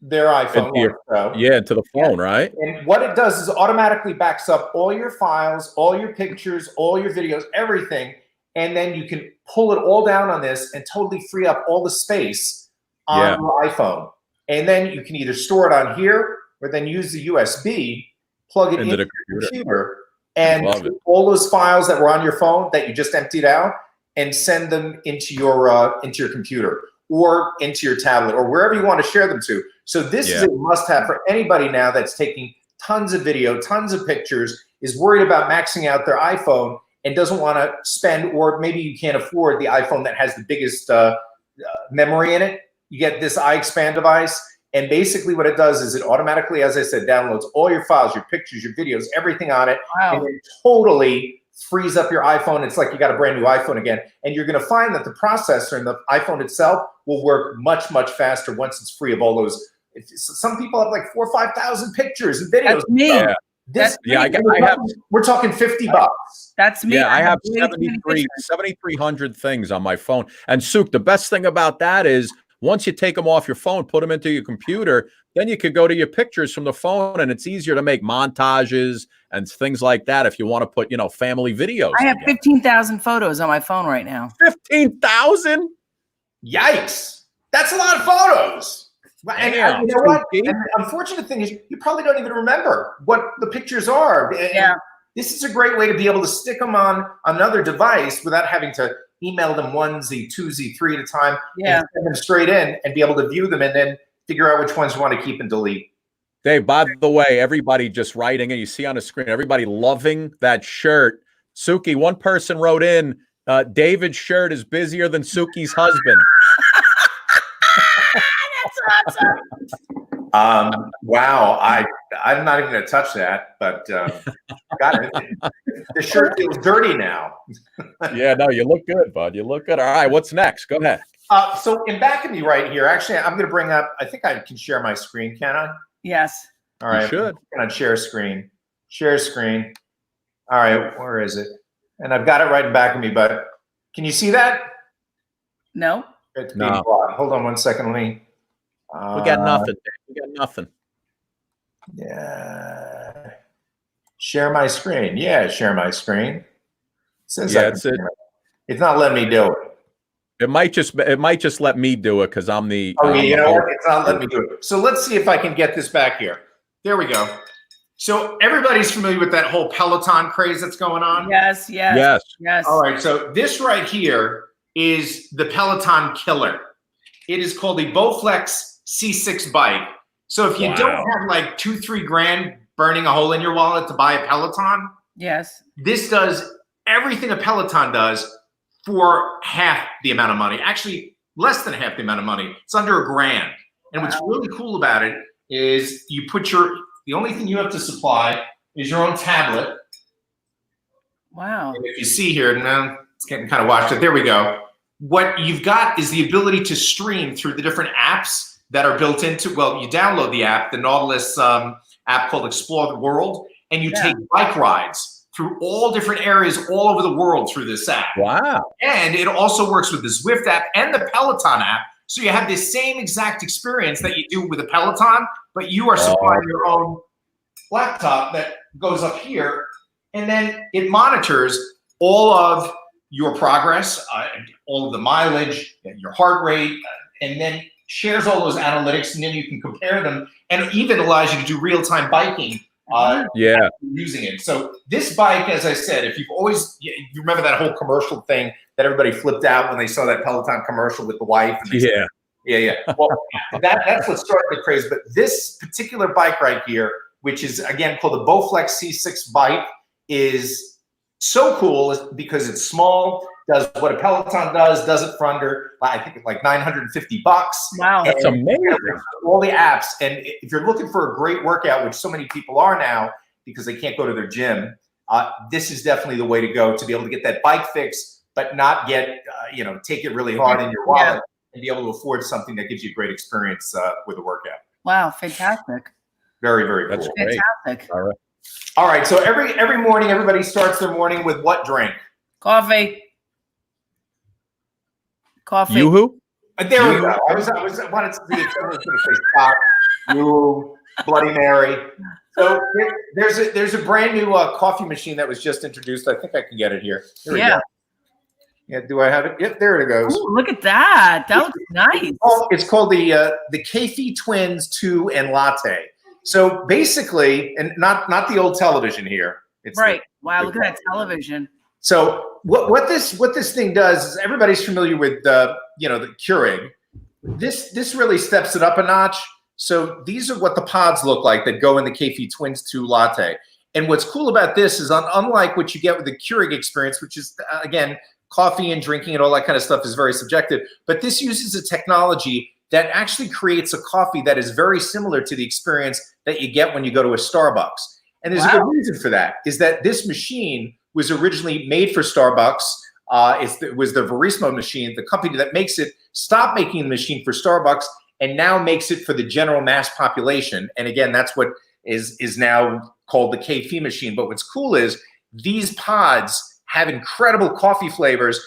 their iPhone. Into the phone, right? And what it does is automatically backs up all your files, all your pictures, all your videos, everything. And then you can pull it all down on this and totally free up all the space on your iPhone. And then you can either store it on here or then use the USB, plug it into the computer, and all those files that were on your phone that you just emptied out and send them into your computer or into your tablet or wherever you want to share them to. So this is a must-have for anybody now that's taking tons of video, tons of pictures, is worried about maxing out their iPhone and doesn't want to spend, or maybe you can't afford the iPhone that has the biggest memory in it. You get this iExpand device, and basically what it does is it automatically, as I said, downloads all your files, your pictures, your videos, everything on it, and it totally frees up your iPhone. It's like you got a brand new iPhone again, and you're going to find that the processor in the iPhone itself will work much, much faster once it's free of all those. Some people have like 4,000 or 5,000 pictures and videos. That's me. We're talking $50. That's me. Yeah, I have 7,300 things on my phone. And Suk, the best thing about that is once you take them off your phone, put them into your computer, then you could go to your pictures from the phone, and it's easier to make montages and things like that if you want to put, family videos. I have 15,000 photos on my phone right now. 15,000? Yikes. That's a lot of photos. And you know what? And the unfortunate thing is you probably don't even remember what the pictures are. And this is a great way to be able to stick them on another device without having to email them onesie, twosie, three at a time, and send them straight in and be able to view them and then figure out which ones you want to keep and delete. Dave, by the way, everybody just writing, and you see on the screen, everybody loving that shirt. Suki, one person wrote in, David's shirt is busier than Suki's husband. That's awesome. Wow, I'm not even going to touch that, but got it. The shirt feels dirty now. Yeah, no, you look good, bud. You look good. All right, what's next? Go ahead. So in back of me right here, actually, I'm going to bring up, I think I can share my screen, can I? Yes. All right. You should. I'm on share screen. Share screen. All right, where is it? And I've got it right in back of me, but can you see that? No. It's being blocked. Hold on one second. Let me. We got nothing. We got nothing. Yeah. Share my screen. Yeah, share my screen. It says it's not letting me do it. It might just let me do it because I'm the. Oh, you know what? It's not letting me do it. So let's see if I can get this back here. There we go. So everybody's familiar with that whole Peloton craze that's going on? Yes. All right. So this right here is the Peloton killer. It is called the Bowflex C6 bike. So if you don't have like $2-3 grand burning a hole in your wallet to buy a Peloton, this does everything a Peloton does for half the amount of money. Actually, less than half the amount of money. It's under $1,000. And what's really cool about it is you put the only thing you have to supply is your own tablet. Wow. And if you see here, now it's getting kind of washed out. There we go. What you've got is the ability to stream through the different apps that are built into, well, you download the app, the Nautilus app called Explore the World, and you take bike rides through all different areas all over the world through this app. Wow. And it also works with the Zwift app and the Peloton app. So you have the same exact experience that you do with a Peloton, but you are supplying your own laptop that goes up here, and then it monitors all of your progress, all of the mileage, your heart rate, and then shares all those analytics, and then you can compare them, and even allows you to do real-time biking Yeah. using it. So this bike, as I said, if you remember that whole commercial thing that everybody flipped out when they saw that Peloton commercial with the wife. And yeah. Well, that's what started the craze. But this particular bike right here, which is again called the Bowflex C6 bike, is so cool because it's small, does what a Peloton does it for under, I think, like $950. Wow, that's amazing. All the apps, and if you're looking for a great workout, which so many people are now because they can't go to their gym, this is definitely the way to go to be able to get that bike fix, but not get take it really hard in your wallet and be able to afford something that gives you a great experience with a workout. Wow, fantastic! Very, very cool. That's great. Fantastic. All right. So every morning, everybody starts their morning with what drink? Coffee. Yoo-hoo? There we go. I wanted to see if someone was going to say Scott, you, Bloody Mary. So there's a brand new coffee machine that was just introduced. I think I can get it here. Here we go. Yeah, do I have it? Yep, there it goes. Ooh, look at that. That looks nice. It's called the Keffi Twins 2 and Latte. So basically, and not the old television here. It's right. Wow, look at that television. So what this thing does is, everybody's familiar with the Keurig. This really steps it up a notch. So these are what the pods look like that go in the Keffi Twins 2 Latte. And what's cool about this is, unlike what you get with the Keurig experience, which is again, coffee and drinking and all that kind of stuff is very subjective, but this uses a technology that actually creates a coffee that is very similar to the experience that you get when you go to a Starbucks. And there's a good reason for that, is that this machine was originally made for Starbucks. It was the Verismo machine. The company that makes it stopped making the machine for Starbucks and now makes it for the general mass population. And again, that's what is now called the Keffi machine. But what's cool is these pods have incredible coffee flavors.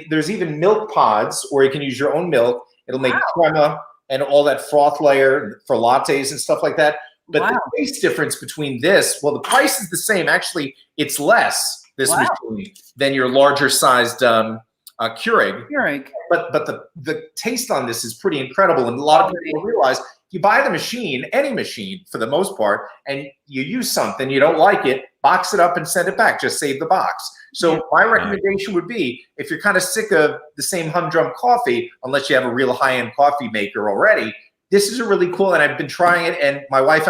There's even milk pods, or you can use your own milk. It'll make crema and all that froth layer for lattes and stuff like that. But the taste difference between this, well, the price is the same. Actually, it's less, this machine, than your larger sized Keurig. But the taste on this is pretty incredible. And a lot of people realize, you buy the machine, any machine for the most part, and you use something, you don't like it, box it up and send it back. Just save the box. So my recommendation would be, if you're kind of sick of the same humdrum coffee, unless you have a real high-end coffee maker already, this is a really cool, and I've been trying it, and my wife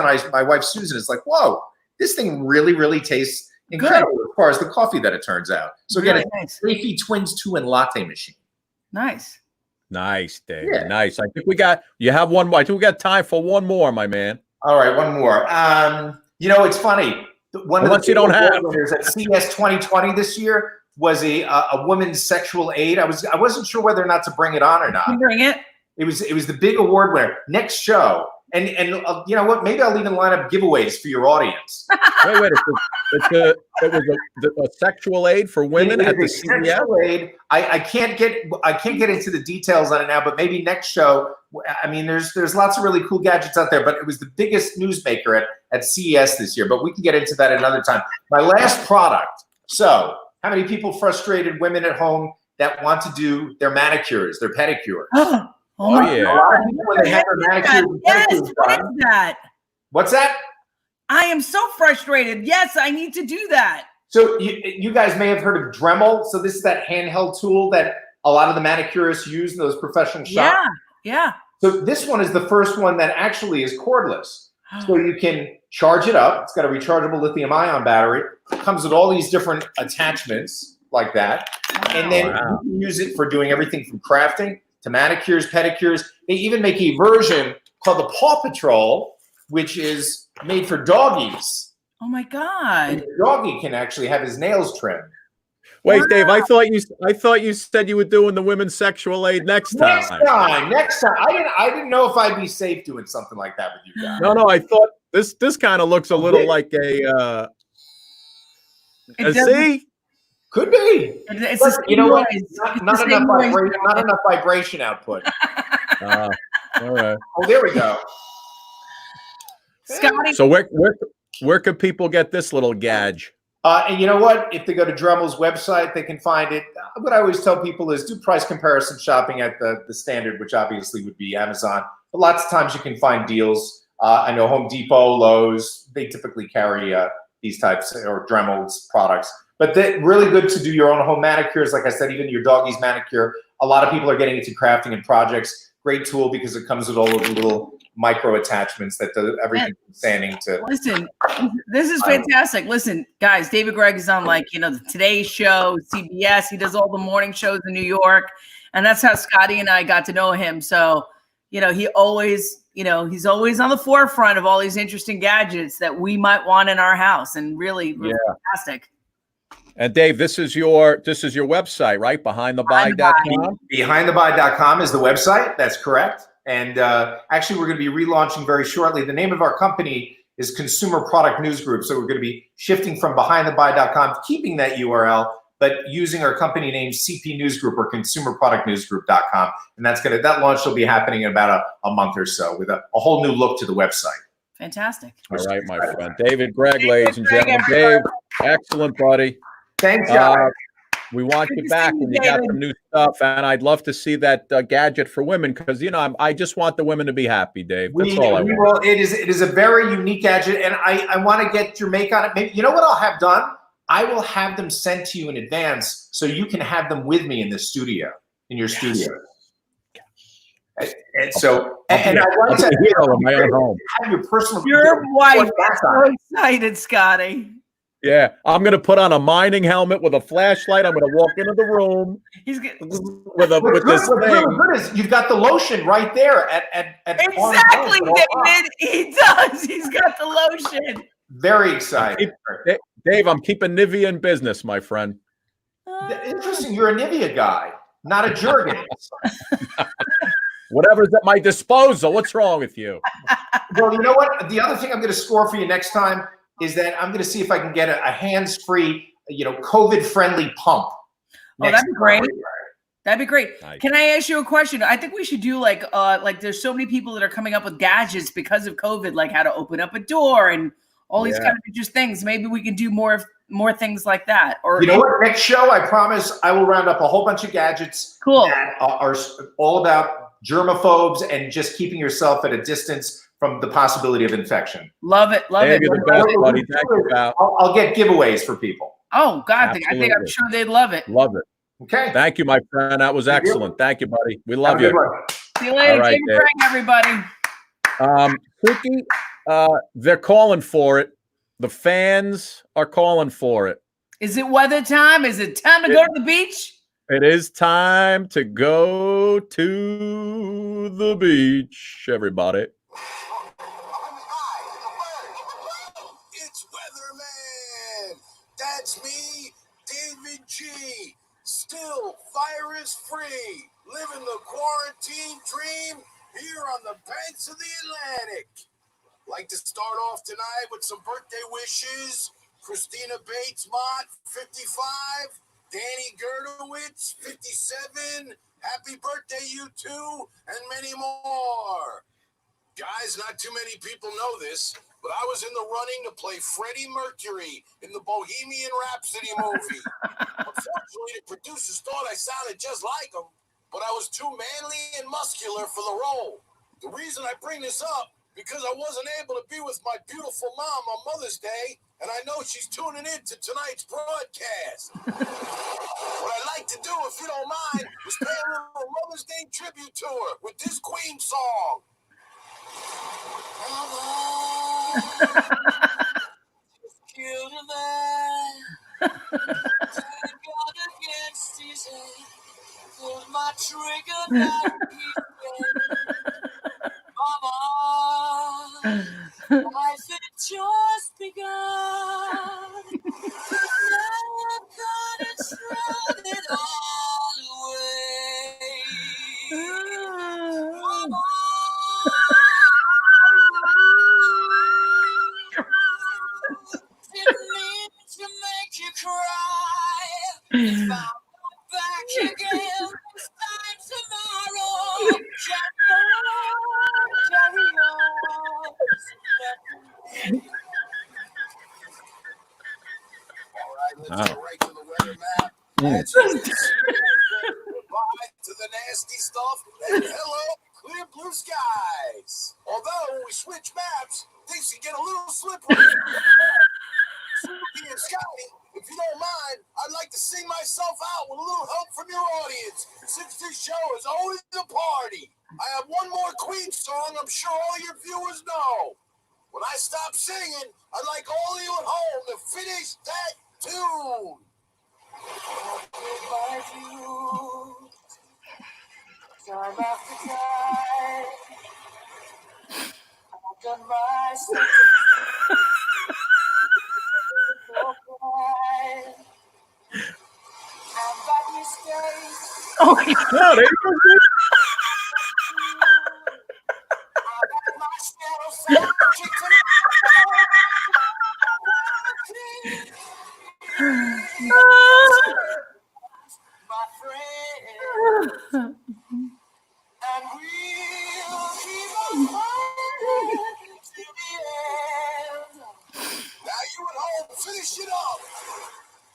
Susan is like, whoa, this thing really, really tastes incredible as far as the coffee that it turns out. So again, it's Keffi Twins 2 and Latte machine. Nice. Nice, Dave. Yeah. Nice. I think you have one more. I think we got time for one more, my man. All right, one more. It's funny. One of the you don't have winners at CES 2020 this year was a woman's sexual aid. I wasn't sure whether or not to bring it on or not. You bring it. It was the big award winner. Next show, and you know what? Maybe I'll even line up giveaways for your audience. Wait. It was a sexual aid for women at the CES. Sexual aid. I can't get into the details on it now, but maybe next show. I mean, there's lots of really cool gadgets out there, but it was the biggest newsmaker at CES this year. But we can get into that another time. My last product. So, how many frustrated women at home that want to do their manicures, their pedicures? Oh my yeah. God. A lot of people, when they have their manicures and pedicures What done. is that? What's that? I am so frustrated. Yes, I need to do that. So you guys may have heard of Dremel. So this is that handheld tool that a lot of the manicurists use in those professional shops. Yeah. So this one is the first one that actually is cordless. So you can charge it up. It's got a rechargeable lithium-ion battery. It comes with all these different attachments like that. And then you can use it for doing everything from crafting to manicures, pedicures. They even make a version called the Paw Patrol, which is made for doggies. Oh my God. And the doggy can actually have his nails trimmed. Wait, Dave, I thought you said you were doing the women's sexual aid next time. Next time. I didn't know if I'd be safe doing something like that with you guys. No, I thought this kind of looks a little like a see? Could be. It's but, you know what? Not enough vibration output. All right. Oh, there we go. Scotty. So where could people get this little gadge? And you know what? If they go to Dremel's website, they can find it. What I always tell people is do price comparison shopping at the standard, which obviously would be Amazon. But lots of times you can find deals I know Home Depot, Lowe's, they typically carry these types, or Dremel's products. But they're really good to do your own home manicures. Like I said, even your doggy's manicure. A lot of people are getting into crafting and projects. Great tool because it comes with all of the little micro attachments that does everything from sanding to. Listen, this is fantastic. Listen, guys, David Gregg is on, like, the Today Show, CBS. He does all the morning shows in New York. And that's how Scotty and I got to know him. So, he always, he's always on the forefront of all these interesting gadgets that we might want in our house, and really fantastic. And Dave, this is your website, right? BehindTheBuy.com. BehindTheBuy.com is the website. That's correct. And actually, we're going to be relaunching very shortly. The name of our company is Consumer Product News Group. So we're going to be shifting from BehindTheBuy.com, keeping that URL, but using our company name CP News Group or ConsumerProductNewsGroup.com. And that launch will be happening in about a month or so with a whole new look to the website. Fantastic. All right, my friend. David Gregg, ladies and gentlemen. Dave, excellent, buddy. Thanks, guys. We want you back, and you got some new stuff, and I'd love to see that gadget for women, because I just want the women to be happy, Dave. That's all I want. It is a very unique gadget, and I want to get your make on it. Maybe, what I'll have done? I will have them sent to you in advance, so you can have them with me in the studio, in your studio. And so, and I want to have your personal. Your wife is so excited, Scotty. Yeah, I'm going to put on a mining helmet with a flashlight. I'm going to walk into the room. He's with this thing. Really good is you've got the lotion right there at exactly, David. He does. He's got the lotion. Very excited. Dave, I'm keeping Nivea in business, my friend. Interesting. You're a Nivea guy, not a Jergens. Whatever's at my disposal. What's wrong with you? Well, you know what? The other thing I'm going to score for you next time is that I'm going to see if I can get a hands-free, COVID-friendly pump. Oh, that'd be great. That'd be great. Nice. Can I ask you a question? I think we should do like there's so many people that are coming up with gadgets because of COVID, like how to open up a door and all these kind of just things. Maybe we can do more things like that. Or what? Next show, I promise I will round up a whole bunch of gadgets that are all about germaphobes and just keeping yourself at a distance from the possibility of infection. Love it. You're the best, buddy. Thank you, pal. I'll get giveaways for people. Oh, God. I think I'm sure they'd love it. Love it. Okay. Thank you, my friend. That was excellent. Thank you, buddy. We love you. See you later. David Gregg, everybody. Suki, they're calling for it. The fans are calling for it. Is it weather time? Is it time to go to the beach? It is time to go to the beach, everybody. It's Weatherman. That's me, David G. Still, fire is free. Living the quarantine dream here on the banks of the Atlantic. Like to start off tonight with some birthday wishes. Christina Bates Mott, 55. Danny Gertowitz, 57. Happy birthday, you two, and many more. Guys, not too many people know this, but I was in the running to play Freddie Mercury in the Bohemian Rhapsody movie. Unfortunately, the producers thought I sounded just like him, but I was too manly and muscular for the role. The reason I bring this up, because I wasn't able to be with my beautiful mom on Mother's Day, and I know she's tuning in to tonight's broadcast. What I'd like to do, if you don't mind, is pay a little Mother's Day tribute to her with this Queen song. Just killed a man. Got against his head. Pulled my trigger down. Mama, life had just begun. Now I'm gonna throw it all away. Mama. Didn't mean to make you cry. If I went back again this time tomorrow, carry on. All right, let's go right to the weather map. That's goodbye to the nasty stuff, and hello, clear blue skies. Although when we switch switch maps, things can get a little slippery. Suki and Scotty, if you don't mind, I'd like to sing myself out with a little help from your audience, since this show is always a party. I have one more Queen song I'm sure all your viewers know. When I stop singing, I'd like all of you at home to finish that tune. Goodbye to you. Time after time. I've done my sentence. I'm back to stay. Oh my God. No, there you go. I've had myself some chicken. My friend. And we'll keep on fighting to the end. Now you at home, finish it up.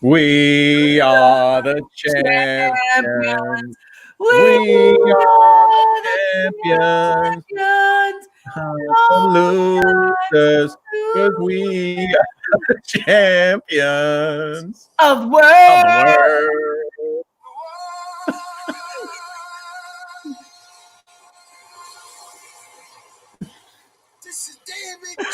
We are the champions. We are the champions. Losers, because we are the champions Of of the world. world. This is David Gregg.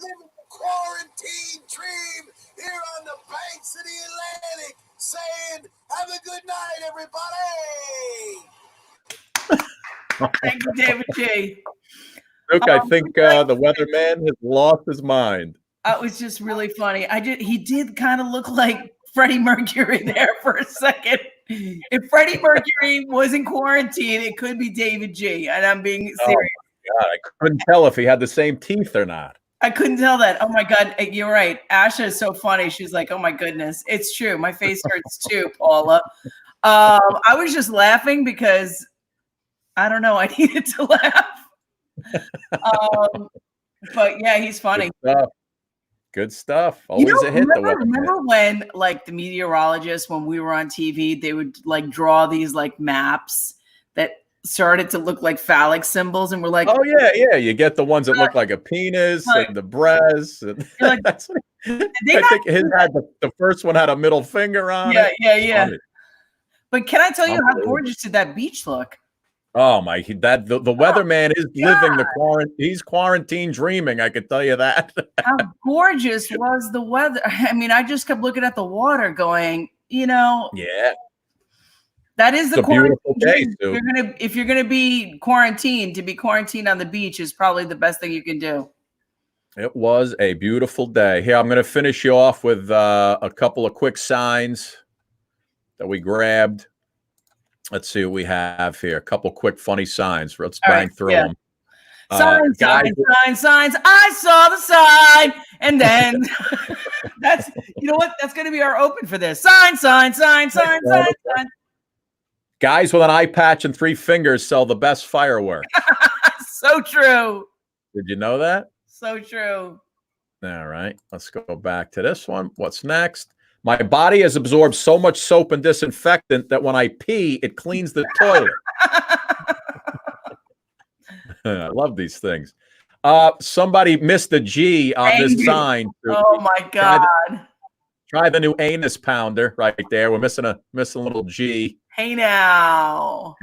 Living the quarantine dream here on the banks of the Atlantic, saying, have a good night, everybody. Thank you, David G. Look, I think the weatherman has lost his mind. It was just really funny. He did kind of look like Freddie Mercury there for a second. If Freddie Mercury was in quarantine, it could be David G. And I'm being serious. God, I couldn't tell if he had the same teeth or not. I couldn't tell that. Oh my God, you're right. Asha is so funny. She's like, oh my goodness. It's true. My face hurts too, Paula. I was just laughing because I don't know. I needed to laugh. But yeah, he's funny. Good stuff. Always a hit. Remember when like the meteorologists, when we were on TV, they would like draw these like maps that started to look like phallic symbols, and we're like, oh yeah. You get the ones that look like a penis and the breasts. And like, I think his had the first one had a middle finger on it. Yeah. But can I tell you how gorgeous did that beach look? Oh my! The weatherman is living the quarantine. He's quarantine dreaming. I can tell you that. How gorgeous was the weather? I mean, I just kept looking at the water, going, yeah, that is the beautiful day. If you're gonna be quarantined, to be quarantined on the beach is probably the best thing you can do. It was a beautiful day. Here, I'm going to finish you off with a couple of quick signs that we grabbed. Let's see what we have here. A couple quick funny signs. Let's bang through them. Signs. I saw the sign. And then that's, you know what? That's going to be our open for this. Sign. Guys with an eye patch and 3 fingers sell the best fireworks. So true. Did you know that? So true. All right. Let's go back to this one. What's next? My body has absorbed so much soap and disinfectant that when I pee, it cleans the toilet. I love these things. Somebody missed a G on this sign. Oh my God. Try the new anus pounder right there. We're missing a little G. Hey now.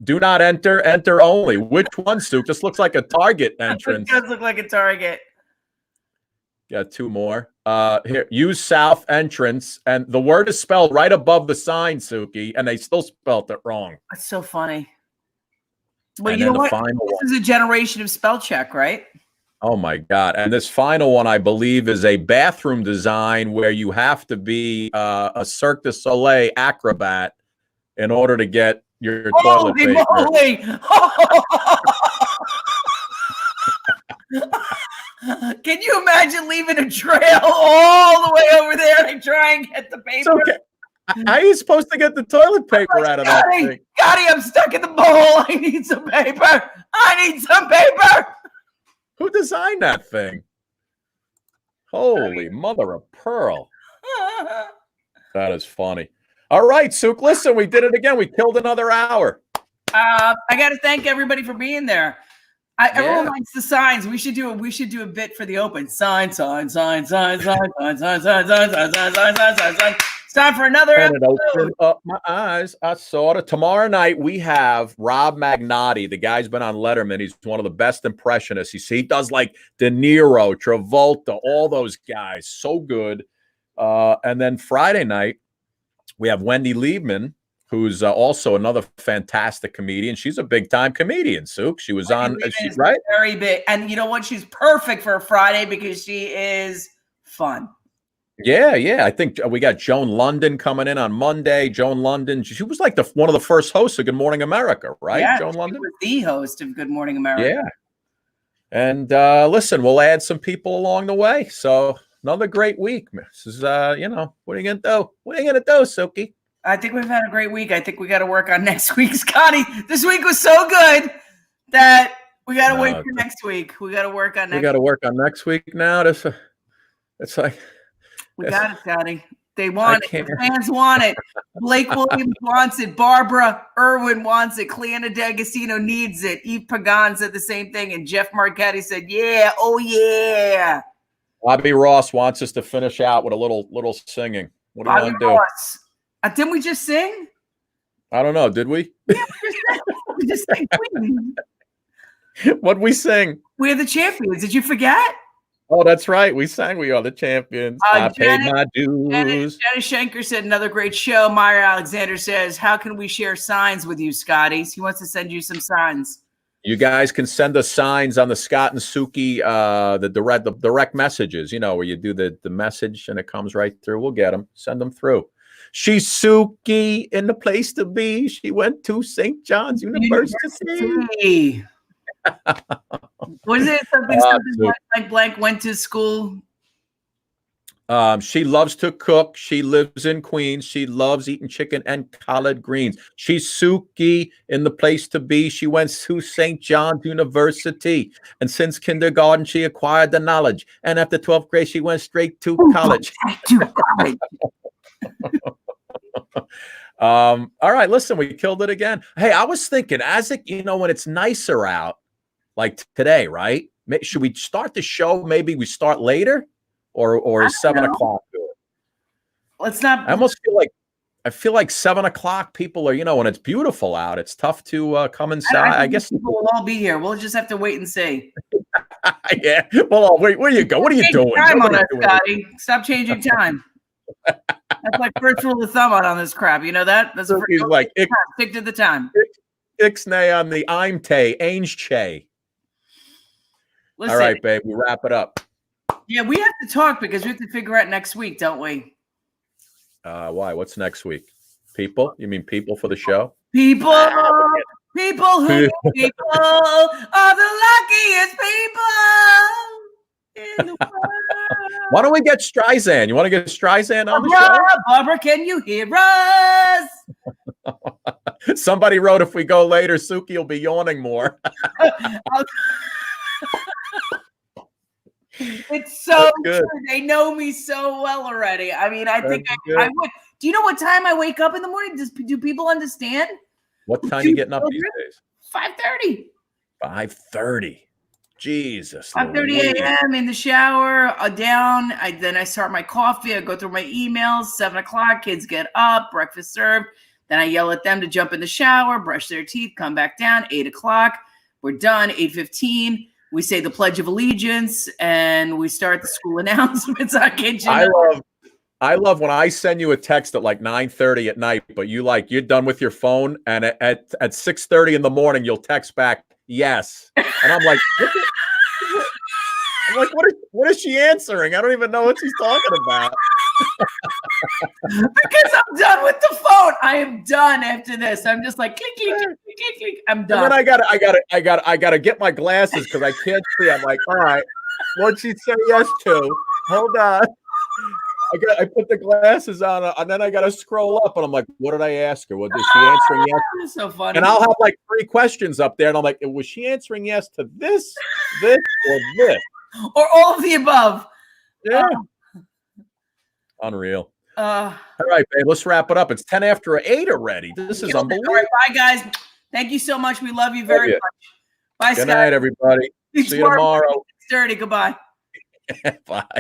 Do not enter, enter only. Which one, Stu? Just looks like a Target entrance. It does look like a Target. Got 2 more. Here, use south entrance, and the word is spelled right above the sign, Suki, and they still spelled it wrong. That's so funny. Well, And you know then what? This is a generation of spell check, right? Oh my God! And this final one, I believe, is a bathroom design where you have to be a Cirque du Soleil acrobat in order to get your toilet paper. Holy moly! Can you imagine leaving a trail all the way over there and try and get the paper? It's okay. How are you supposed to get the toilet paper out of that thing? Scotty, I'm stuck in the bowl. I need some paper. Who designed that thing? Holy mother of pearl. That is funny. All right, Sook, listen, we did it again. We killed another hour. I got to thank everybody for being there. Everyone likes the signs. We should do a bit for the open. Sign. It's time for another And it episode. opened up my eyes. I saw it. Tomorrow night we have Rob Magnotti. The guy's been on Letterman. He's one of the best impressionists. He does like De Niro, Travolta, all those guys. So good. And then Friday night we have Wendy Liebman, who's also another fantastic comedian. She's a big-time comedian, Sook. She was on, she's right? Very big. And you know what? She's perfect for a Friday because she is fun. Yeah. I think we got Joan London coming in on Monday. Joan London, she was like one of the first hosts of Good Morning America, right? Yeah, Joan London? She was the host of Good Morning America. Yeah. And listen, we'll add some people along the way. So another great week. This is, what are you going to do? What are you going to do, Sookie? I think we've had a great week. I think we got to work on next week. Scotty, this week was so good that we got to wait for next week. We got to work on next week. We got to work on next week now. It's like. We got it, Scotty. They want it. The fans want it. Blake Williams wants it. Barbara Irwin wants it. Cleanna D'Agostino needs it. Eve Pagan said the same thing. And Jeff Marchetti said, yeah, oh yeah. Bobby Ross wants us to finish out with a little singing. What do you want to do? Didn't we just sing? I don't know. Did we? Yeah, we just sang. What'd we sing? We're the champions. Did you forget? Oh, that's right. We sang We Are the Champions. I paid my dues. Janice Schenker said, another great show. Meyer Alexander says, how can we share signs with you, Scotty? He wants to send you some signs. You guys can send us signs on the Scott and Suki, the direct messages, where you do the message and it comes right through. We'll get them. Send them through. She's Suki in the place to be. She went to St. John's University. Was it something like blank went to school? She loves to cook. She lives in Queens. She loves eating chicken and collard greens. She's Suki in the place to be. She went to St. John's University. And since kindergarten, she acquired the knowledge. And after 12th grade, she went straight to college. All right, listen, we killed it again. Hey, I was thinking, when it's nicer out, like today, right? Should we start the show? Maybe we start later, or is 7 o'clock good? Let's not. I feel like 7 o'clock. People are, when it's beautiful out, it's tough to come inside. I guess people will all be here. We'll just have to wait and see. Yeah. Well, wait. Where you go? What are you doing? Time on us, Scotty. Stop changing time. That's like first rule of thumb on this crap. You know that? That's like stick to the time. Ixnay on the Imte, Ainge Che. All right, babe. We wrap it up. Yeah, we have to talk because we have to figure out next week, don't we? Why? What's next week? People? You mean people for the show? People are the luckiest people in the world. Why don't we get Streisand? You want to get Streisand on the show? Barbara, can you hear us? Somebody wrote, if we go later, Suki will be yawning more. It's so true. They know me so well already. I mean, I think I would. Do you know what time I wake up in the morning? Do people understand? What time are you getting up these days? 5:30. 5:30. Jesus. 5:30 a.m. in the shower, down. Then I start my coffee. I go through my emails. 7 o'clock, kids get up, breakfast served. Then I yell at them to jump in the shower, brush their teeth, come back down. 8 o'clock, we're done. 8:15. We say the Pledge of Allegiance, and we start the school announcements. I kid you not. I love when I send you a text at like 9:30 at night, but you're done with your phone, and at 6:30 in the morning you'll text back yes, and I'm like, what is she answering? I don't even know what she's talking about. Because I'm done with the phone. I am done after this. I'm just like click, click, click, click, click. I'm done. And then I gotta get my glasses because I can't see. I'm like, all right, what'd she say yes to? Hold on. I put the glasses on, and then I gotta scroll up, and I'm like, what did I ask her? Is she answering yes? That's so funny. And I'll have like 3 questions up there, and I'm like, was she answering yes to this, or this, or all of the above? Yeah. Unreal. All right, babe, let's wrap it up. It's 10 after 8 already. This is unbelievable. All right, bye, guys. Thank you so much. We love you very much. Bye, Good Scott. night, everybody. See you tomorrow. It's dirty. Goodbye. Bye.